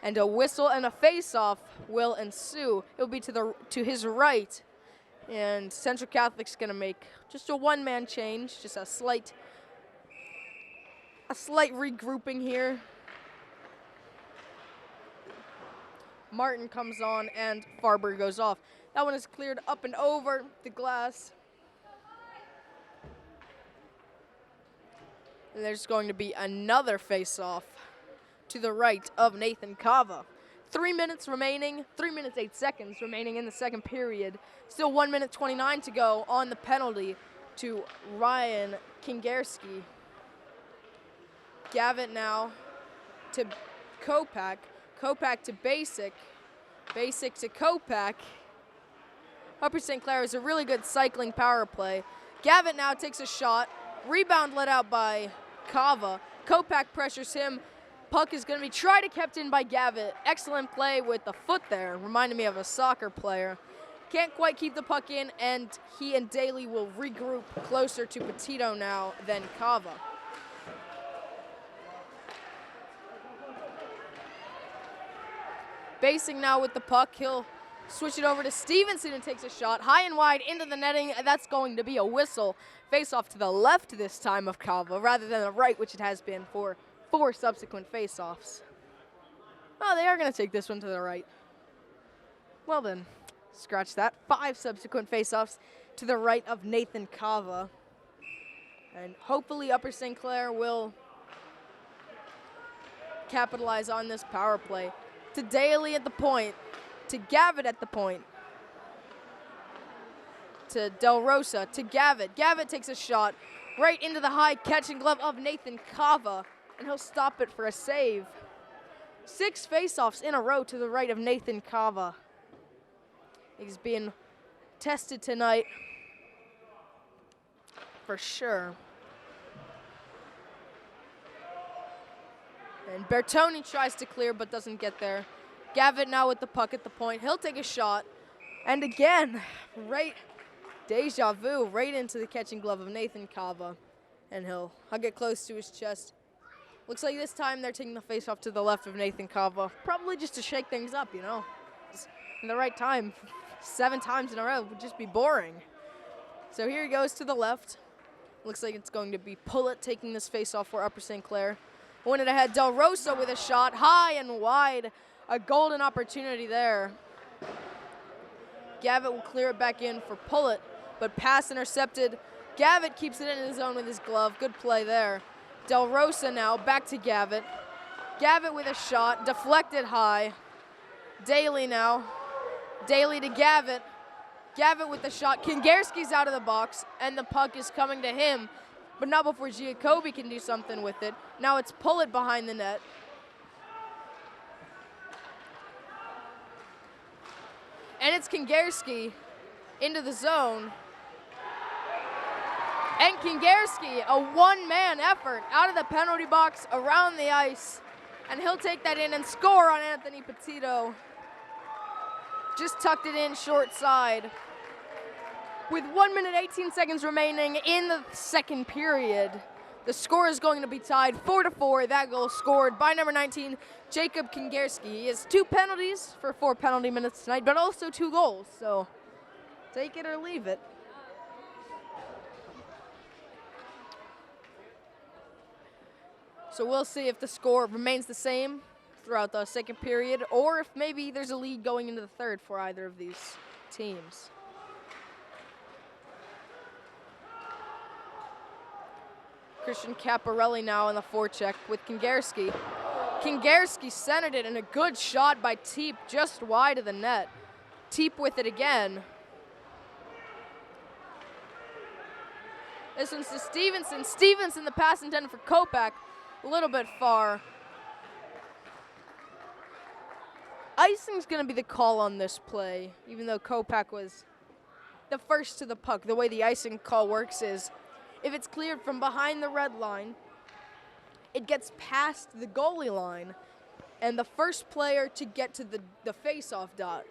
S1: And a whistle and a face-off will ensue. It'll be to his right, and Central Catholic's gonna make just a one-man change, just a slight regrouping here. Martin comes on and Farber goes off. That one is cleared up and over the glass. And there's going to be another face-off to the right of Nathan Cava. 3 minutes remaining, 3 minutes 8 seconds remaining in the second period. Still 1 minute 29 to go on the penalty to Ryan Kingerski. Gavitt now to Kopak. Kopak to Basic. Basic to Kopak. Upper St. Clair is a really good cycling power play. Gavitt now takes a shot. Rebound let out by Cava. Kopak pressures him. Puck is going to be tried to kept in by Gavitt. Excellent play with the foot there. Reminded me of a soccer player. Can't quite keep the puck in, and he and Daly will regroup closer to Petito now than Cava. Basic now with the puck. He'll switch it over to Stevenson, and takes a shot high and wide into the netting. That's going to be a whistle. Face off to the left this time of Cava rather than the right, which it has been for 4 subsequent face-offs. Oh, they are going to take this one to the right. Well then, scratch that. 5 subsequent face-offs to the right of Nathan Cava. And hopefully Upper St. Clair will capitalize on this power play. To Daly at the point. To Gavitt at the point. To Del Rosa. To Gavitt. Gavitt takes a shot right into the high catching glove of Nathan Cava, and he'll stop it for a save. 6 face-offs in a row to the right of Nathan Cava. He's being tested tonight for sure. And Bertoni tries to clear but doesn't get there. Gavitt now with the puck at the point. He'll take a shot. And again, right, deja vu, right into the catching glove of Nathan Cava. And he'll hug it close to his chest. Looks like this time they're taking the face-off to the left of Nathan Cava. Probably just to shake things up, you know. Just in the right time. 7 times in a row would just be boring. So here he goes to the left. Looks like it's going to be Pullet taking this face-off for Upper St. Clair. Win it ahead, Del Rosa with a shot, high and wide. A golden opportunity there. Gavitt will clear it back in for Pullet, but pass intercepted. Gavitt keeps it in his zone with his glove. Good play there. Del Rosa now back to Gavitt. Gavitt with a shot, deflected high. Daly now. Daly to Gavitt. Gavitt with the shot. Kingerski's out of the box, and the puck is coming to him, but not before Giacobbe can do something with it. Now it's Pullet behind the net. And it's Kingerski into the zone. And Kingerski, a one-man effort out of the penalty box, around the ice. And he'll take that in and score on Anthony Petito. Just tucked it in short side. With 1 minute 18 seconds remaining in the second period, The score is going to be tied 4-4. That goal scored by number 19, Jacob Kingerski. He has 2 penalties for 4 penalty minutes tonight, but also 2 goals. So take it or leave it. So we'll see if the score remains the same throughout the second period, or if maybe there's a lead going into the third for either of these teams. Christian Caparelli now on the forecheck with Kingerski. Kingerski centered it, and a good shot by Teep just wide of the net. Teep with it again. This one's to Stevenson. Stevenson, the pass intended for Kopak, a little bit far. Icing's going to be the call on this play, even though Kopak was the first to the puck. The way the icing call works is if it's cleared from behind the red line, it gets past the goalie line, and the first player to get to the face-off dot.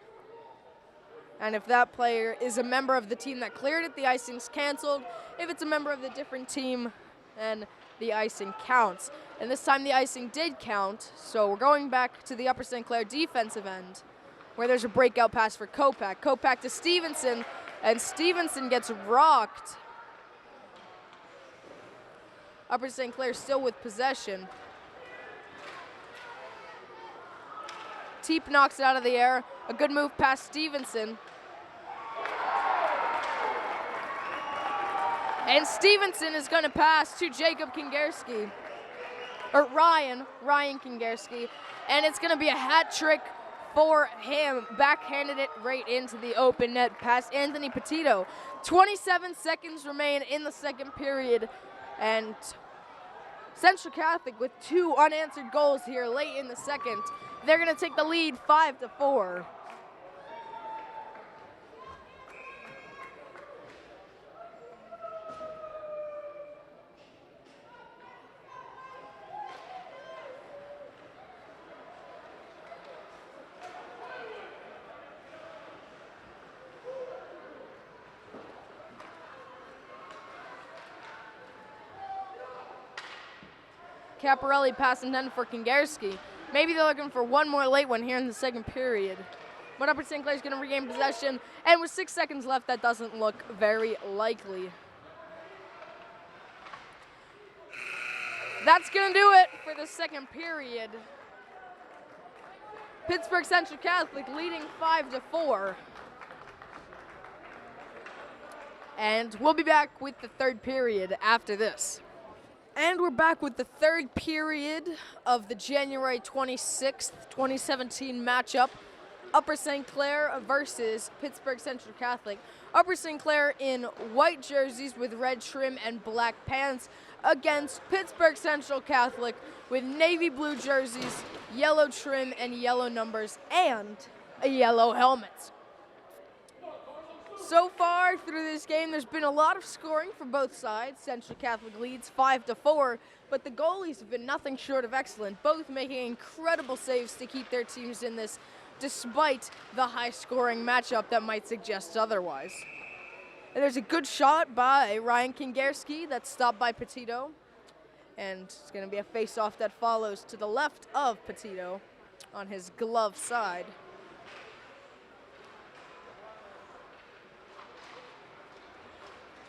S1: And if that player is a member of the team that cleared it, the icing's canceled. If it's a member of the different team, then the icing counts. And this time the icing did count, so we're going back to the Upper St. Clair defensive end, where there's a breakout pass for Kopak. Kopak to Stevenson, and Stevenson gets rocked. Upper St. Clair still with possession. Teep knocks it out of the air. A good move past Stevenson. And Stevenson is going to pass to Jacob Kingerski. Or Ryan Kingerski. And it's going to be a hat trick for him. Backhanded it right into the open net past Anthony Petito. 27 seconds remain in the second period. And Central Catholic with 2 unanswered goals here late in the second. They're going to take the lead 5-4. Caparelli pass intended for Kingerski. Maybe they're looking for one more late one here in the second period. But Upper St. Clair's going to regain possession, and with 6 seconds left, that doesn't look very likely. That's going to do it for the second period. Pittsburgh Central Catholic leading 5-4. And we'll be back with the third period after this. And we're back with the third period of the January 26th, 2017 matchup. Upper St. Clair versus Pittsburgh Central Catholic. Upper St. Clair in white jerseys with red trim and black pants against Pittsburgh Central Catholic with navy blue jerseys, yellow trim and yellow numbers, and a yellow helmet. So far through this game, there's been a lot of scoring for both sides. Central Catholic leads 5-4, but the goalies have been nothing short of excellent, both making incredible saves to keep their teams in this, despite the high-scoring matchup that might suggest otherwise. And there's a good shot by Ryan Kingerski that's stopped by Petito, and it's going to be a face-off that follows to the left of Petito on his glove side.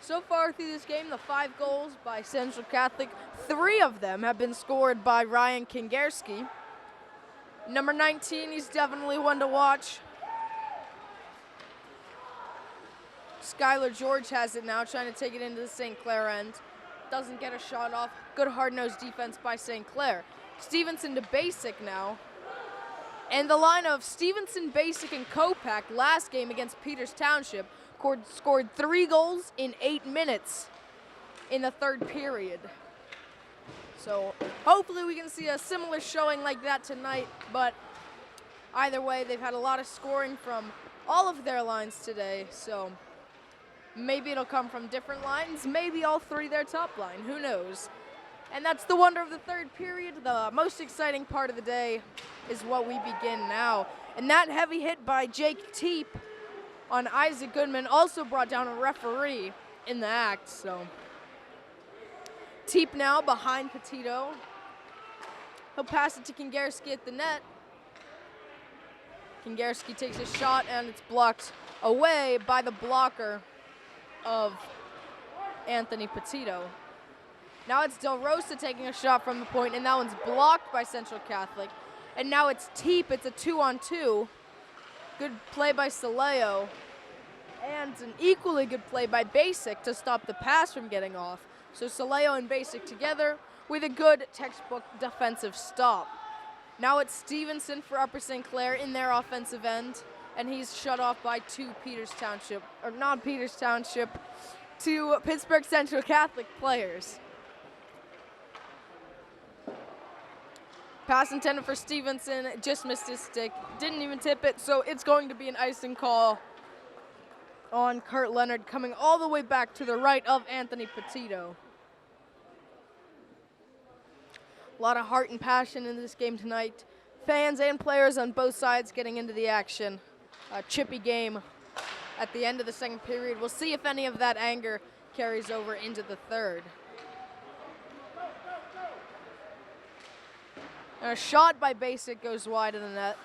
S1: So far through this game, the 5 goals by Central Catholic, 3 of them have been scored by Ryan Kingerski. Number 19, he's definitely one to watch. Skylar George has it now, trying to take it into the St. Clair end. Doesn't get a shot off. Good hard-nosed defense by St. Clair. Stevenson to Basic now. And the line of Stevenson, Basic, and Kopak last game against Peters Township scored 3 goals in 8 minutes in the third period. So hopefully we can see a similar showing like that tonight, but either way, they've had a lot of scoring from all of their lines today, so maybe it'll come from different lines, maybe all 3 their top line, who knows. And that's the wonder of the third period. The most exciting part of the day is what we begin now. And that heavy hit by Jake Teep on Isaac Goodman also brought down a referee in the act, so Teep now behind Petito. He'll pass it to Kingarski at the net. Kingarski takes a shot, and it's blocked away by the blocker of Anthony Petito. Now it's Del Rosa taking a shot from the point, and that one's blocked by Central Catholic. And now it's Teep. It's a 2-on-2. Good play by Saleo. And an equally good play by Basic to stop the pass from getting off. So Saleo and Basic together with a good textbook defensive stop. Now it's Stevenson for Upper St. Clair in their offensive end, and he's shut off by two Peters Township Pittsburgh Central players. Pass intended for Stevenson, just missed his stick, didn't even tip it, so it's going to be an icing call on Kurt Leonard, coming all the way back to the right of Anthony Petito. A lot of heart and passion in this game tonight. Fans and players on both sides getting into the action. A chippy game at the end of the second period. We'll see if any of that anger carries over into the third. And a shot by Basic goes wide of the net.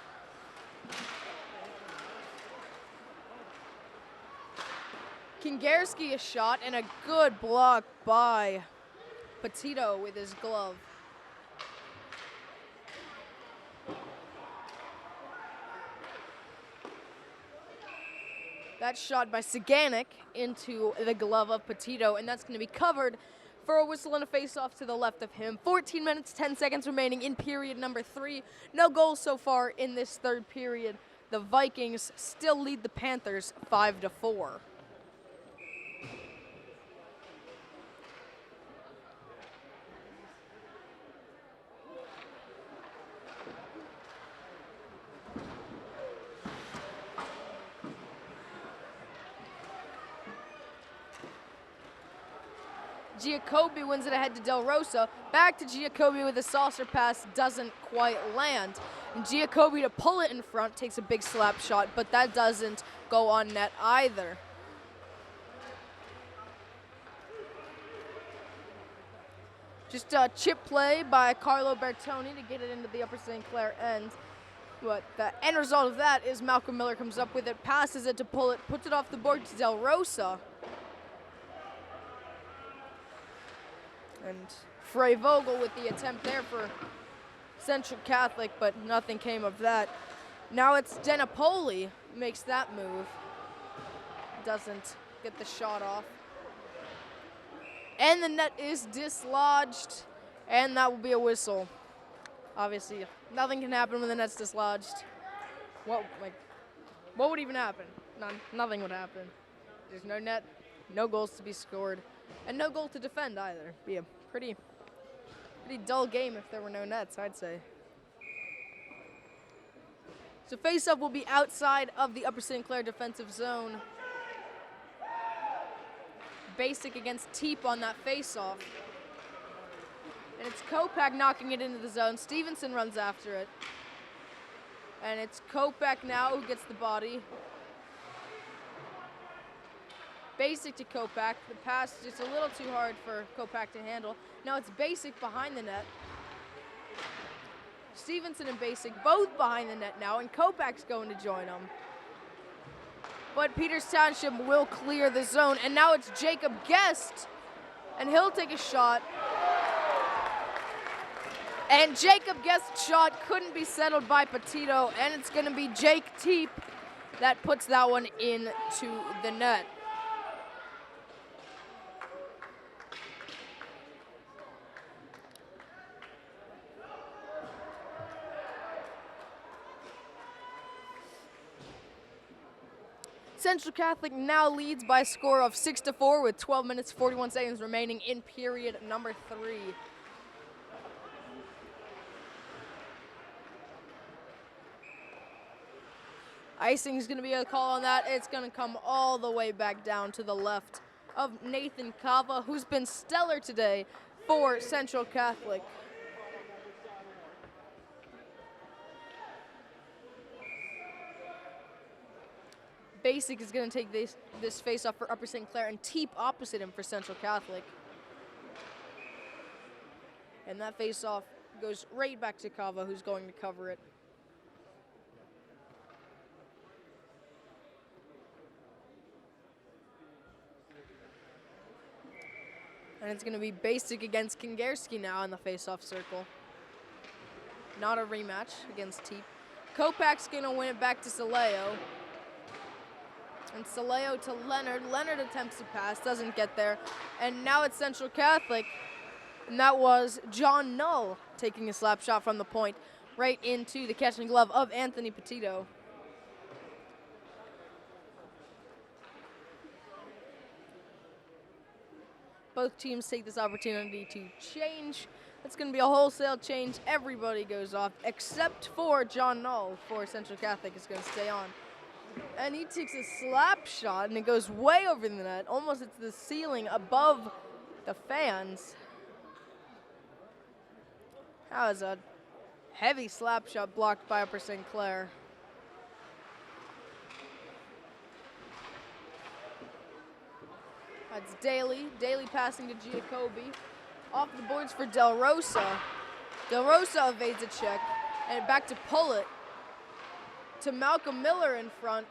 S1: Kingarski a shot, and a good block by Petito with his glove. That shot by Saganek into the glove of Petito, and that's going to be covered for a whistle and a face-off to the left of him. 14 minutes, 10 seconds remaining in period number 3. No goals so far in this third period. The Vikings still lead the Panthers 5-4. Giacobbe wins it ahead to Del Rosa. Back to Giacobbe with a saucer pass, doesn't quite land. And Giacobbe to pull it in front, takes a big slap shot, but that doesn't go on net either. Just a chip play by Carlo Bertoni to get it into the Upper St. Clair end. But the end result of that is Malcolm Miller comes up with it, passes it to pull it, puts it off the board to Del Rosa. And Frey Vogel with the attempt there for Central Catholic, but nothing came of that. Now it's Denapoli makes that move. Doesn't get the shot off. And the net is dislodged, and that will be a whistle. Obviously, nothing can happen when the net's dislodged. What would even happen? Nothing would happen. There's no net, no goals to be scored, and no goal to defend either. Be a pretty dull game if there were no nets, I'd say. So face-up will be outside of the Upper St. Clair defensive zone. Basic against Teep on that face-off. And it's Kopak knocking it into the zone. Stevenson runs after it. And it's Kopak now who gets the body. Basic to Kopak. The pass is just a little too hard for Kopak to handle. Now it's Basic behind the net. Stevenson and Basic both behind the net now, and Kopak's going to join them. But Peters Township will clear the zone, and now it's Jacob Guest, and he'll take a shot. And Jacob Guest's shot couldn't be settled by Petito, and it's going to be Jake Teep that puts that one into the net. Central Catholic now leads by a score of 6-4 with 12 minutes, 41 seconds remaining in period number 3. Icing is going to be a call on that. It's going to come all the way back down to the left of Nathan Cava, who's been stellar today for Central Catholic. Basic is going to take this face-off for Upper St. Clair, and Teep opposite him for Central Catholic. And that face-off goes right back to Kava, who's going to cover it. And it's going to be Basic against Kingerski now in the face-off circle. Not a rematch against Teep. Kopak's going to win it back to Saleo. And Saleo to Leonard. Leonard attempts to pass, doesn't get there. And now it's Central Catholic. And that was John Null taking a slap shot from the point right into the catching glove of Anthony Petito. Both teams take this opportunity to change. It's going to be a wholesale change. Everybody goes off except for John Null for Central Catholic is going to stay on. And he takes a slap shot, and it goes way over the net. Almost it's the ceiling above the fans. That was a heavy slap shot blocked by Upper St. Clair. That's Daly. Daly passing to Giacobbe. Off the boards for Del Rosa. Del Rosa evades a check. And back to Pullet. To Malcolm Miller in front.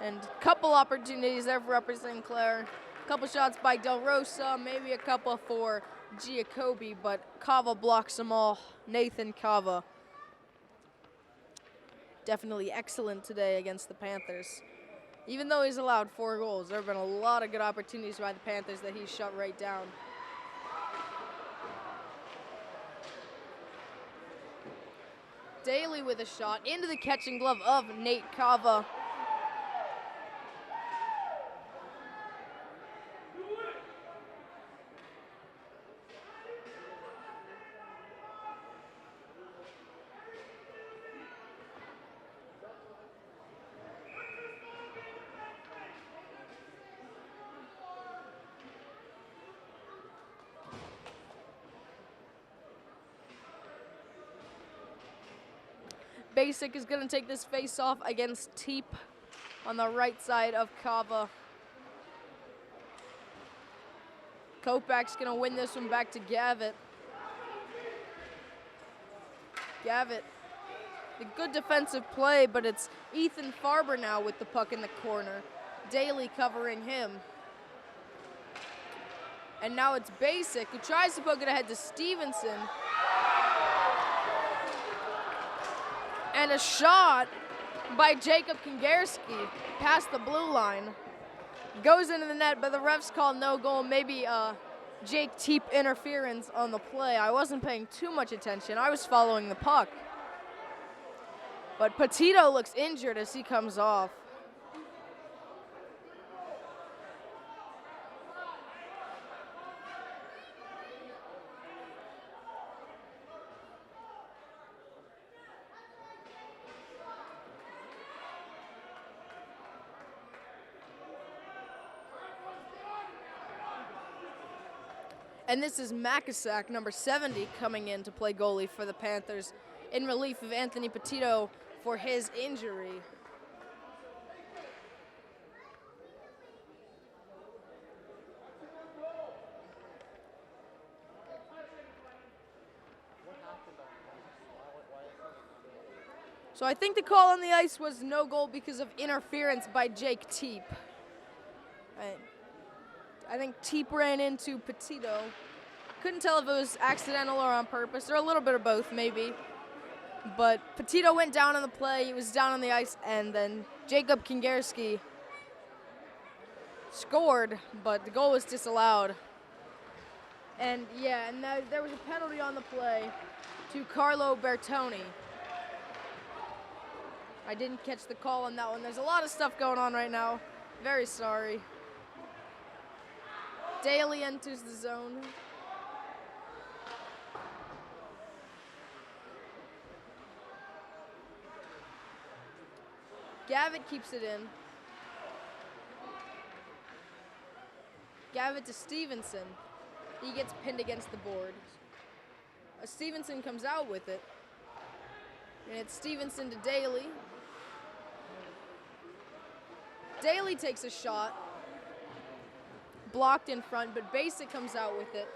S1: And a couple opportunities there for Upper St. Clair. A couple shots by Del Rosa. Maybe a couple for Giacobbe. But Cava blocks them all. Nathan Cava. Definitely excellent today against the Panthers. Even though he's allowed 4 goals, there have been a lot of good opportunities by the Panthers that he's shut right down. Daly with a shot into the catching glove of Nate Cava. Basic is going to take this face-off against Teep on the right side of Cava. Kopak's going to win this one back to Gavitt. Gavitt, the good defensive play, but it's Ethan Farber now with the puck in the corner. Daly covering him. And now it's Basic, who tries to poke it ahead to Stevenson. And a shot by Jacob Kingerski past the blue line. Goes into the net, but the refs call no goal. Maybe Jake Teep interference on the play. I wasn't paying too much attention. I was following the puck. But Petito looks injured as he comes off. And this is Makasak, number 70, coming in to play goalie for the Panthers in relief of Anthony Petito for his injury. So I think the call on the ice was no goal because of interference by Jake Teep. I think Teep ran into Petito. Couldn't tell if it was accidental or on purpose, or a little bit of both, maybe. But Petito went down on the play, he was down on the ice, and then Jacob Kingerski scored, but the goal was disallowed. And yeah, and there was a penalty on the play to Carlo Bertoni. I didn't catch the call on that one. There's a lot of stuff going on right now. Very sorry. Daly enters the zone. Gavitt keeps it in. Gavitt to Stevenson. He gets pinned against the board. Stevenson comes out with it. And it's Stevenson to Daly. Daly takes a shot. Blocked in front, but Basic comes out with it.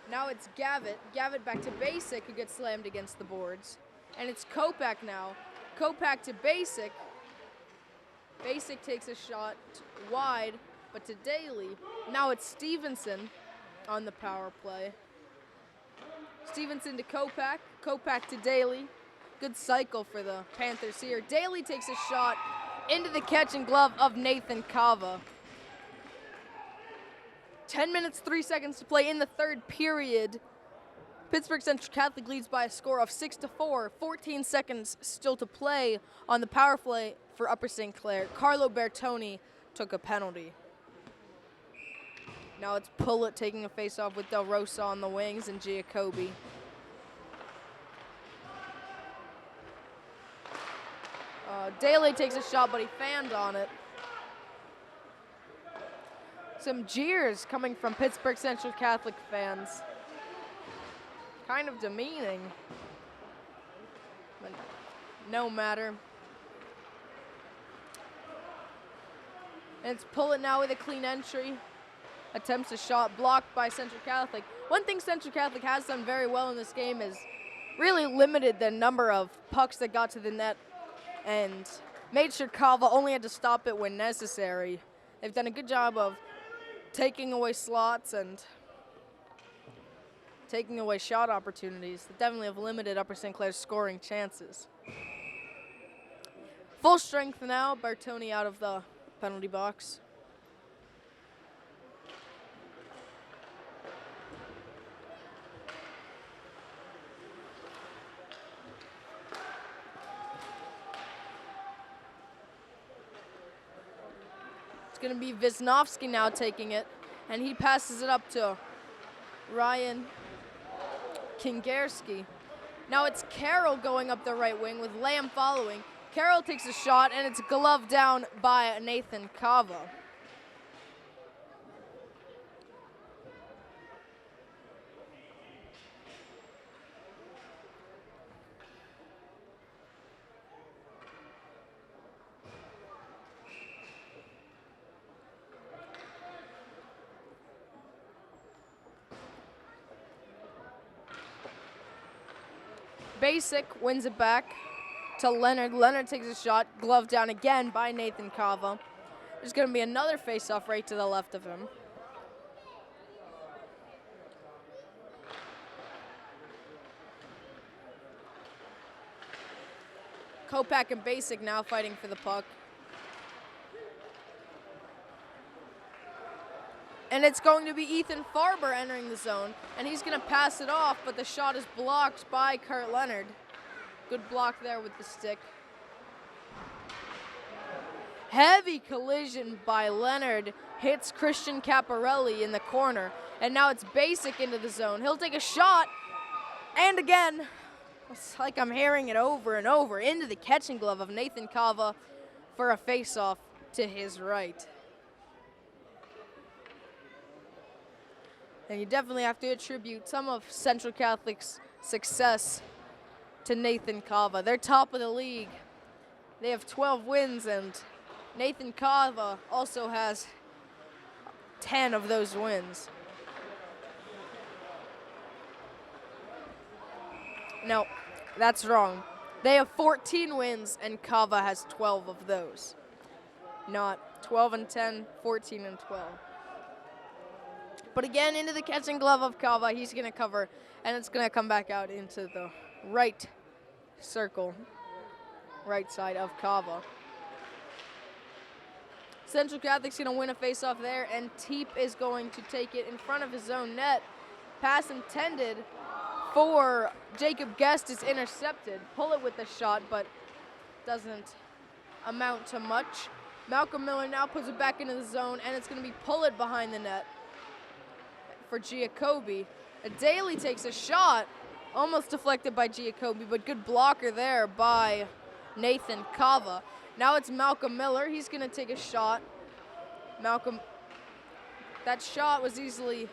S1: Now it's Gavitt. Gavitt back to Basic, who gets slammed against the boards. And it's Kopak now. Kopak to Basic. Basic takes a shot wide, but to Daly. Now it's Stevenson on the power play. Stevenson to Kopak. Kopak to Daly. Good cycle for the Panthers here. Daly takes a shot into the catch and glove of Nathan Kava. 10 minutes, 3 seconds to play in the third period. Pittsburgh Central Catholic leads by a score of 6-4. 14 seconds still to play on the power play for Upper St. Clair. Carlo Bertoni took a penalty. Now it's Pullet taking a face-off with Del Rosa on the wings and Giacobbe. Daly takes a shot, but he fanned on it. Some jeers coming from Pittsburgh Central Catholic fans. Kind of demeaning, but no matter. And it's Pullet now with a clean entry. Attempts a shot blocked by Central Catholic. One thing Central Catholic has done very well in this game is really limited the number of pucks that got to the net and made sure Kava only had to stop it when necessary. They've done a good job of taking away slots and taking away shot opportunities that definitely have limited Upper St. Clair's scoring chances. Full strength now, Bertoni out of the penalty box. It's going to be Wisnowski now taking it, and he passes it up to Ryan Kingerski. Now it's Carroll going up the right wing with Lamb following. Carroll takes a shot, and it's gloved down by Nathan Kava. Basic wins it back to Leonard. Leonard takes a shot, gloved down again by Nathan Kava. There's going to be another face-off right to the left of him. Kopak and Basic now fighting for the puck. And it's going to be Ethan Farber entering the zone, and he's going to pass it off, but the shot is blocked by Kurt Leonard. Good block there with the stick. Heavy collision by Leonard hits Christian Caparelli in the corner, and now it's Basic into the zone. He'll take a shot, and again, it's like I'm hearing it over and over, into the catching glove of Nathan Kava for a face-off to his right. And you definitely have to attribute some of Central Catholic's success to Nathan Kava. They're top of the league. They have 12 wins, and Nathan Kava also has 10 of those wins. No, that's wrong. They have 14 wins, and Kava has 12 of those. Not 12 and 10, 14 and 12. But again, into the catching glove of Kava, he's going to cover, and it's going to come back out into the right circle, right side of Kava. Central Catholic's going to win a faceoff there, and Teep is going to take it in front of his own net. Pass intended for Jacob Guest is intercepted. Pullet with the shot, but doesn't amount to much. Malcolm Miller now puts it back into the zone, and it's going to be Pullet behind the net for Giacobbe. Daly takes a shot, almost deflected by Giacobbe, but good blocker there by Nathan Kava. Now it's Malcolm Miller. He's going to take a shot. Malcolm, that shot was easily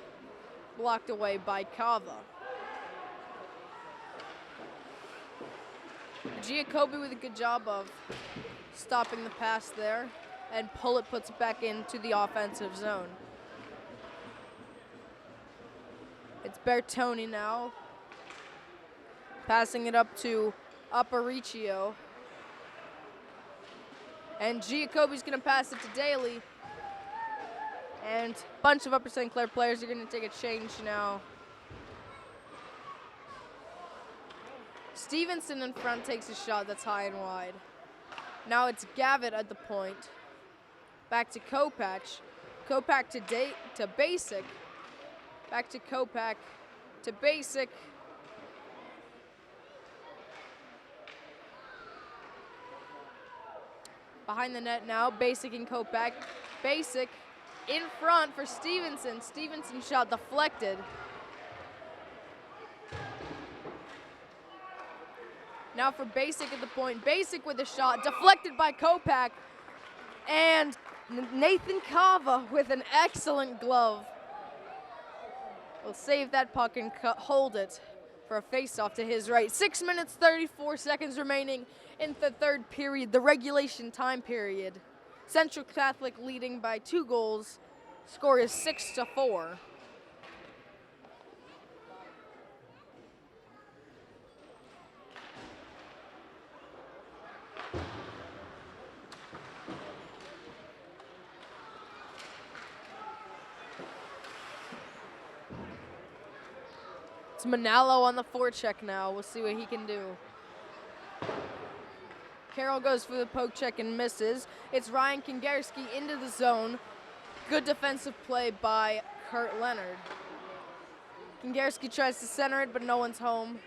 S1: blocked away by Kava. Giacobbe with a good job of stopping the pass there, and Pullet puts it back into the offensive zone. It's Bertoni now. Passing it up to Aparicio. And Giacobbi's going to pass it to Daly. And a bunch of Upper St. Clair players are going to take a change now. Stevenson in front takes a shot that's high and wide. Now it's Gavitt at the point. Back to Kopach. Kopach to Basic. Back to Kopach to Basic. Behind the net now, Basic and Kopach. Basic in front for Stevenson. Stevenson shot deflected. Now for Basic at the point. Basic with a shot, deflected by Kopach. And Nathan Cava with an excellent glove will save that puck and hold it for a face-off to his right. 6 minutes, 34 seconds remaining in the third period, the regulation time period. Central Catholic leading by 2 goals. Score is 6-4. It's Manalo on the forecheck now. We'll see what he can do. Carroll goes for the poke check and misses. It's Ryan Kingarski into the zone. Good defensive play by Kurt Leonard. Kingarski tries to center it, but no one's home.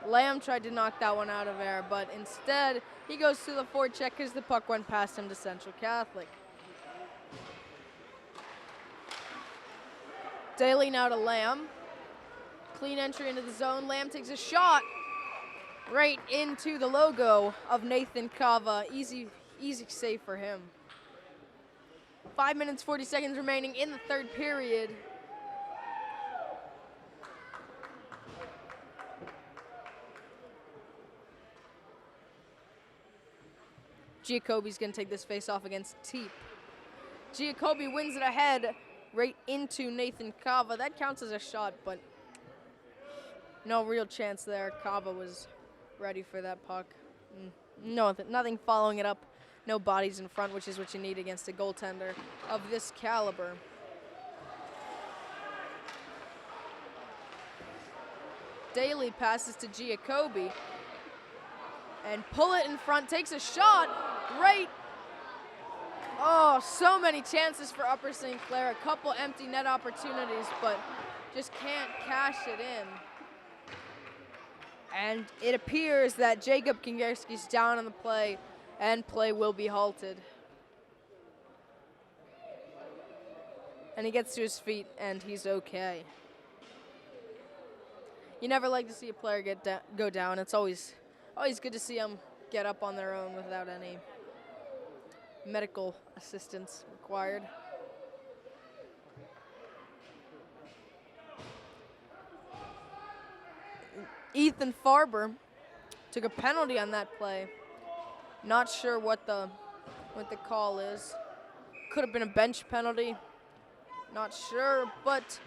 S1: Lamb tried to knock that one out of air, but instead he goes to the forecheck because the puck went past him to Central Catholic. Daly now to Lamb. Clean entry into the zone. Lamb takes a shot right into the logo of Nathan Cava. Easy save for him. 5 minutes, 40 seconds remaining in the third period. Giacobbi's going to take this face off against Teep. Giacobbi wins it ahead right into Nathan Cava. That counts as a shot, but no real chance there. Cava was ready for that puck. Nothing following it up. No bodies in front, which is what you need against a goaltender of this caliber. Daly passes to Giacobbi. And Pullett in front takes a shot right. Oh, so many chances for Upper St. Clair. A couple empty net opportunities, but just can't cash it in. And it appears that Jacob Kingarski's down on the play, and play will be halted. And he gets to his feet, and he's okay. You never like to see a player go down. It's always good to see them get up on their own without any medical assistance required. Ethan Farber took a penalty on that play. Not sure what the call is. Could have been a bench penalty. Not sure, but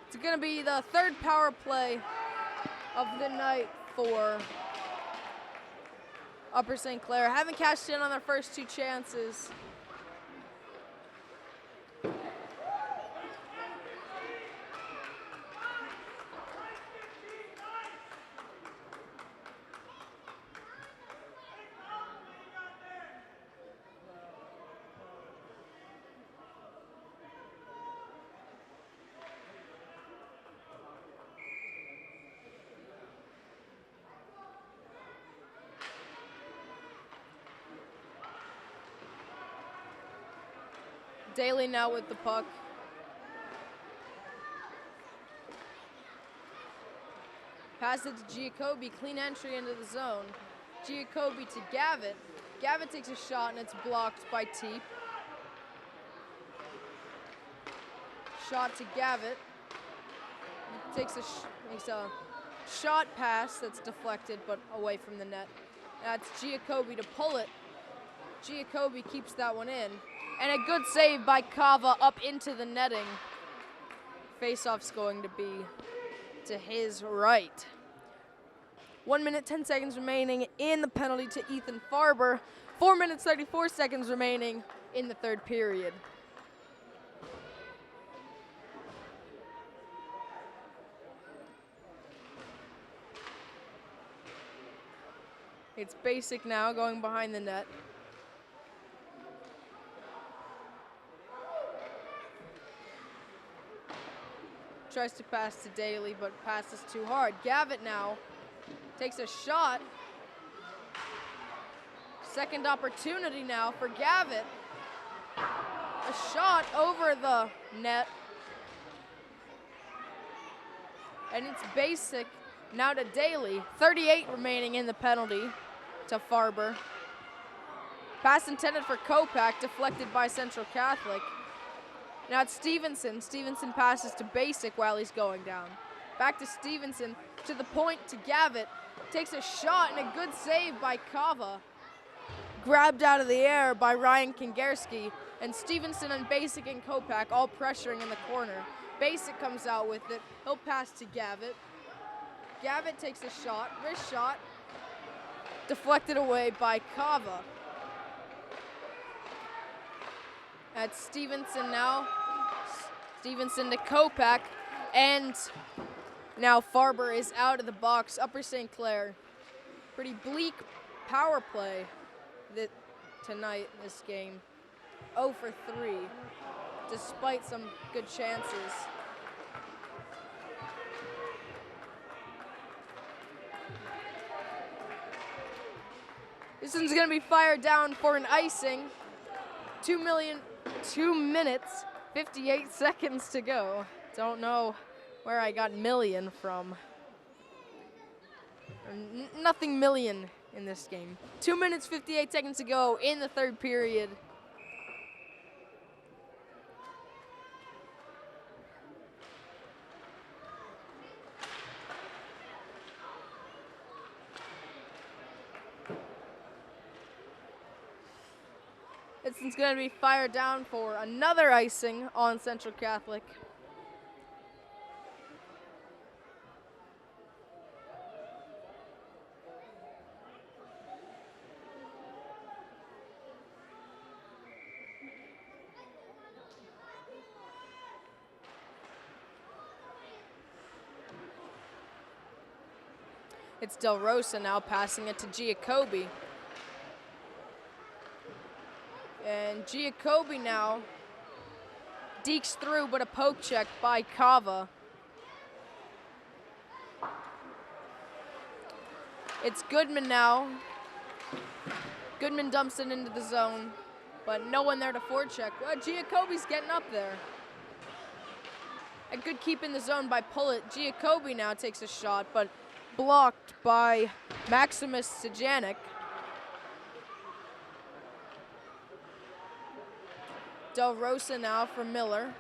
S1: it's going to be the third power play of the night for Upper St. Clair. Haven't cashed in on their first 2 chances. Daly now with the puck. Pass it to Giacobbi, clean entry into the zone. Giacobbi to Gavitt. Gavitt takes a shot and it's blocked by Teep. Shot to Gavitt. Makes a shot pass that's deflected but away from the net. That's Giacobbi to Pullett. Giacobbi keeps that one in. And a good save by Kava up into the netting. Face-off's going to be to his right. 1 minute, 10 seconds remaining in the penalty to Ethan Farber. 4 minutes, 34 seconds remaining in the third period. It's Basic now going behind the net. Tries to pass to Daly, but passes too hard. Gavitt now takes a shot. Second opportunity now for Gavitt. A shot over the net. And it's Basic now to Daly. 38 remaining in the penalty to Farber. Pass intended for Kopak, deflected by Central Catholic. Now it's Stevenson. Stevenson passes to Basic while he's going down. Back to Stevenson, to the point to Gavitt. Takes a shot and a good save by Kava. Grabbed out of the air by Ryan Kingerski. And Stevenson and Basic and Kopak all pressuring in the corner. Basic comes out with it. He'll pass to Gavitt. Gavitt takes a shot, wrist shot. Deflected away by Kava. That's Stevenson now. Stevenson to Kopak. And now Farber is out of the box. Upper St. Clair. Pretty bleak power play tonight in this game. 0 for 3, despite some good chances. This one's going to be fired down for an icing. 2 minutes, 58 seconds to go. Don't know where I got million from. Nothing million in this game. 2 minutes, 58 seconds to go in the third period. This one's going to be fired down for another icing on Central Catholic. It's Del Rosa now passing it to Giacobbe. And Giacobbe now dekes through, but a poke check by Kava. It's Goodman now. Goodman dumps it into the zone, but no one there to forecheck. Well, Giacobbe's getting up there. A good keep in the zone by Pullet. Giacobbe now takes a shot, but blocked by Maximus Sajanic. Del Rosa now for Miller.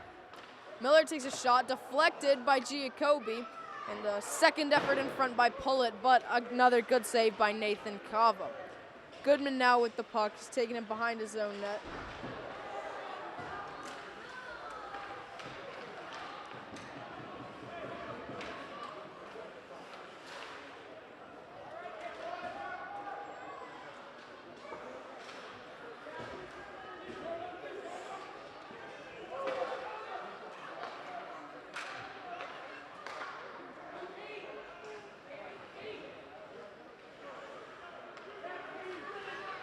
S1: Miller takes a shot, deflected by Giacobbe, and a second effort in front by Pullet, but another good save by Nathan Kava. Goodman now with the puck, he's taking it behind his own net.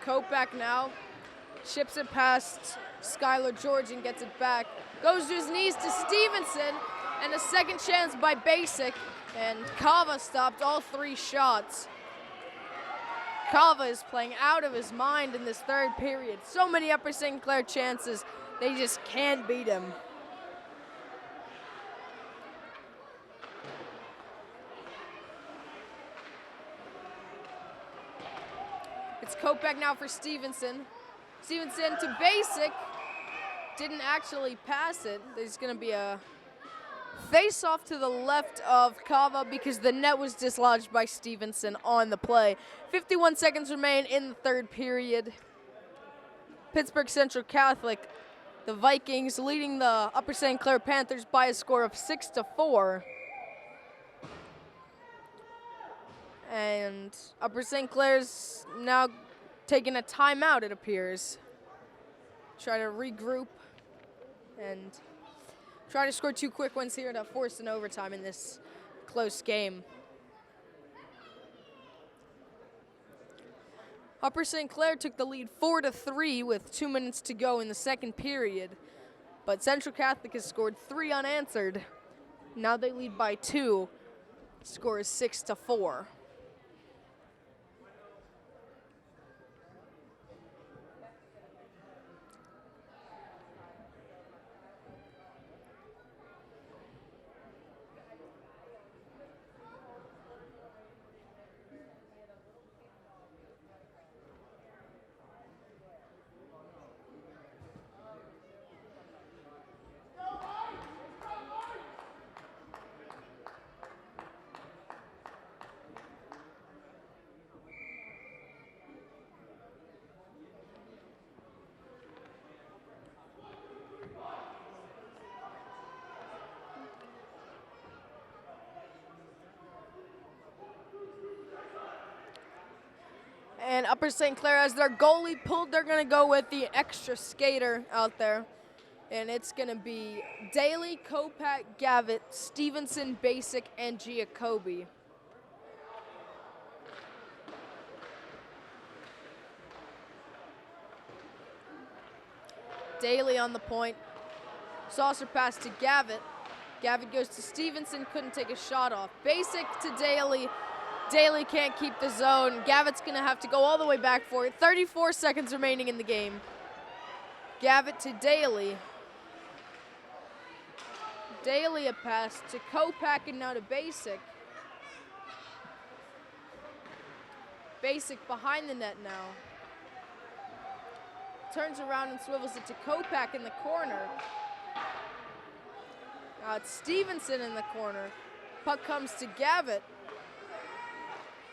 S1: Kopak now ships it past Skylar George and gets it back. Goes to his knees to Stevenson, and a second chance by Basic, and Kava stopped all three shots. Kava is playing out of his mind in this third period. So many Upper St. Clair chances, they just can't beat him. It's Kopak now for Stevenson. Stevenson to Basic. Didn't actually pass it. There's going to be a face-off to the left of Kava because the net was dislodged by Stevenson on the play. 51 seconds remain in the third period. Pittsburgh Central Catholic. The Vikings leading the Upper St. Clair Panthers by a score of 6-4. And Upper St. Clair's now taking a timeout, it appears. Try to regroup and try to score 2 quick ones here to force an overtime in this close game. Upper St. Clair took the lead 4-3 with 2 minutes to go in the second period, but Central Catholic has scored 3 unanswered. Now they lead by 2. Score is 6-4. And Upper St. Clair, as their goalie pulled, they're going to go with the extra skater out there. And it's going to be Daly, Kopak, Gavitt, Stevenson, Basic, and Giacobbe. Daly on the point. Saucer pass to Gavitt. Gavitt goes to Stevenson, couldn't take a shot off. Basic to Daly. Daly can't keep the zone. Gavitt's going to have to go all the way back for it. 34 seconds remaining in the game. Gavitt to Daly. Daly a pass to Kopak and now to Basic. Basic behind the net now. Turns around and swivels it to Kopak in the corner. Now it's Stevenson in the corner. Puck comes to Gavitt.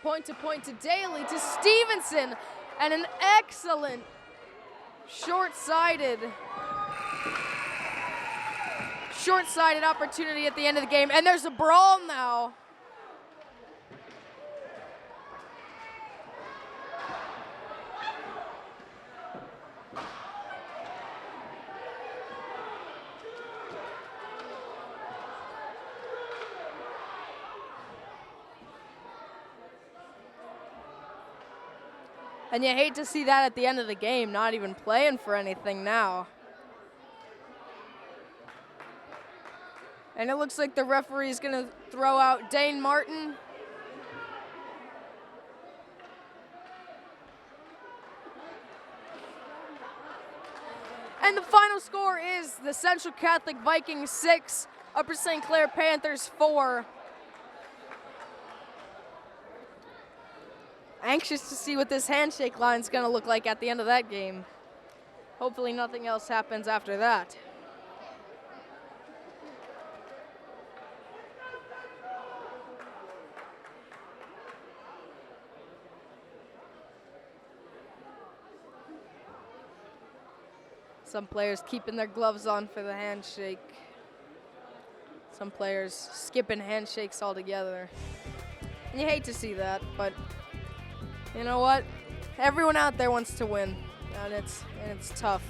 S1: Point to Daly to Stevenson. And an excellent short-sighted opportunity at the end of the game. And there's a brawl now. And you hate to see that at the end of the game, not even playing for anything now. And it looks like the referee is going to throw out Dane Martin. And the final score is the Central Catholic Vikings 6, Upper St. Clair Panthers 4. Anxious to see what this handshake line is going to look like at the end of that game. Hopefully nothing else happens after that. Some players keeping their gloves on for the handshake. Some players skipping handshakes altogether. And you hate to see that, but you know what? Everyone out there wants to win, and it's tough.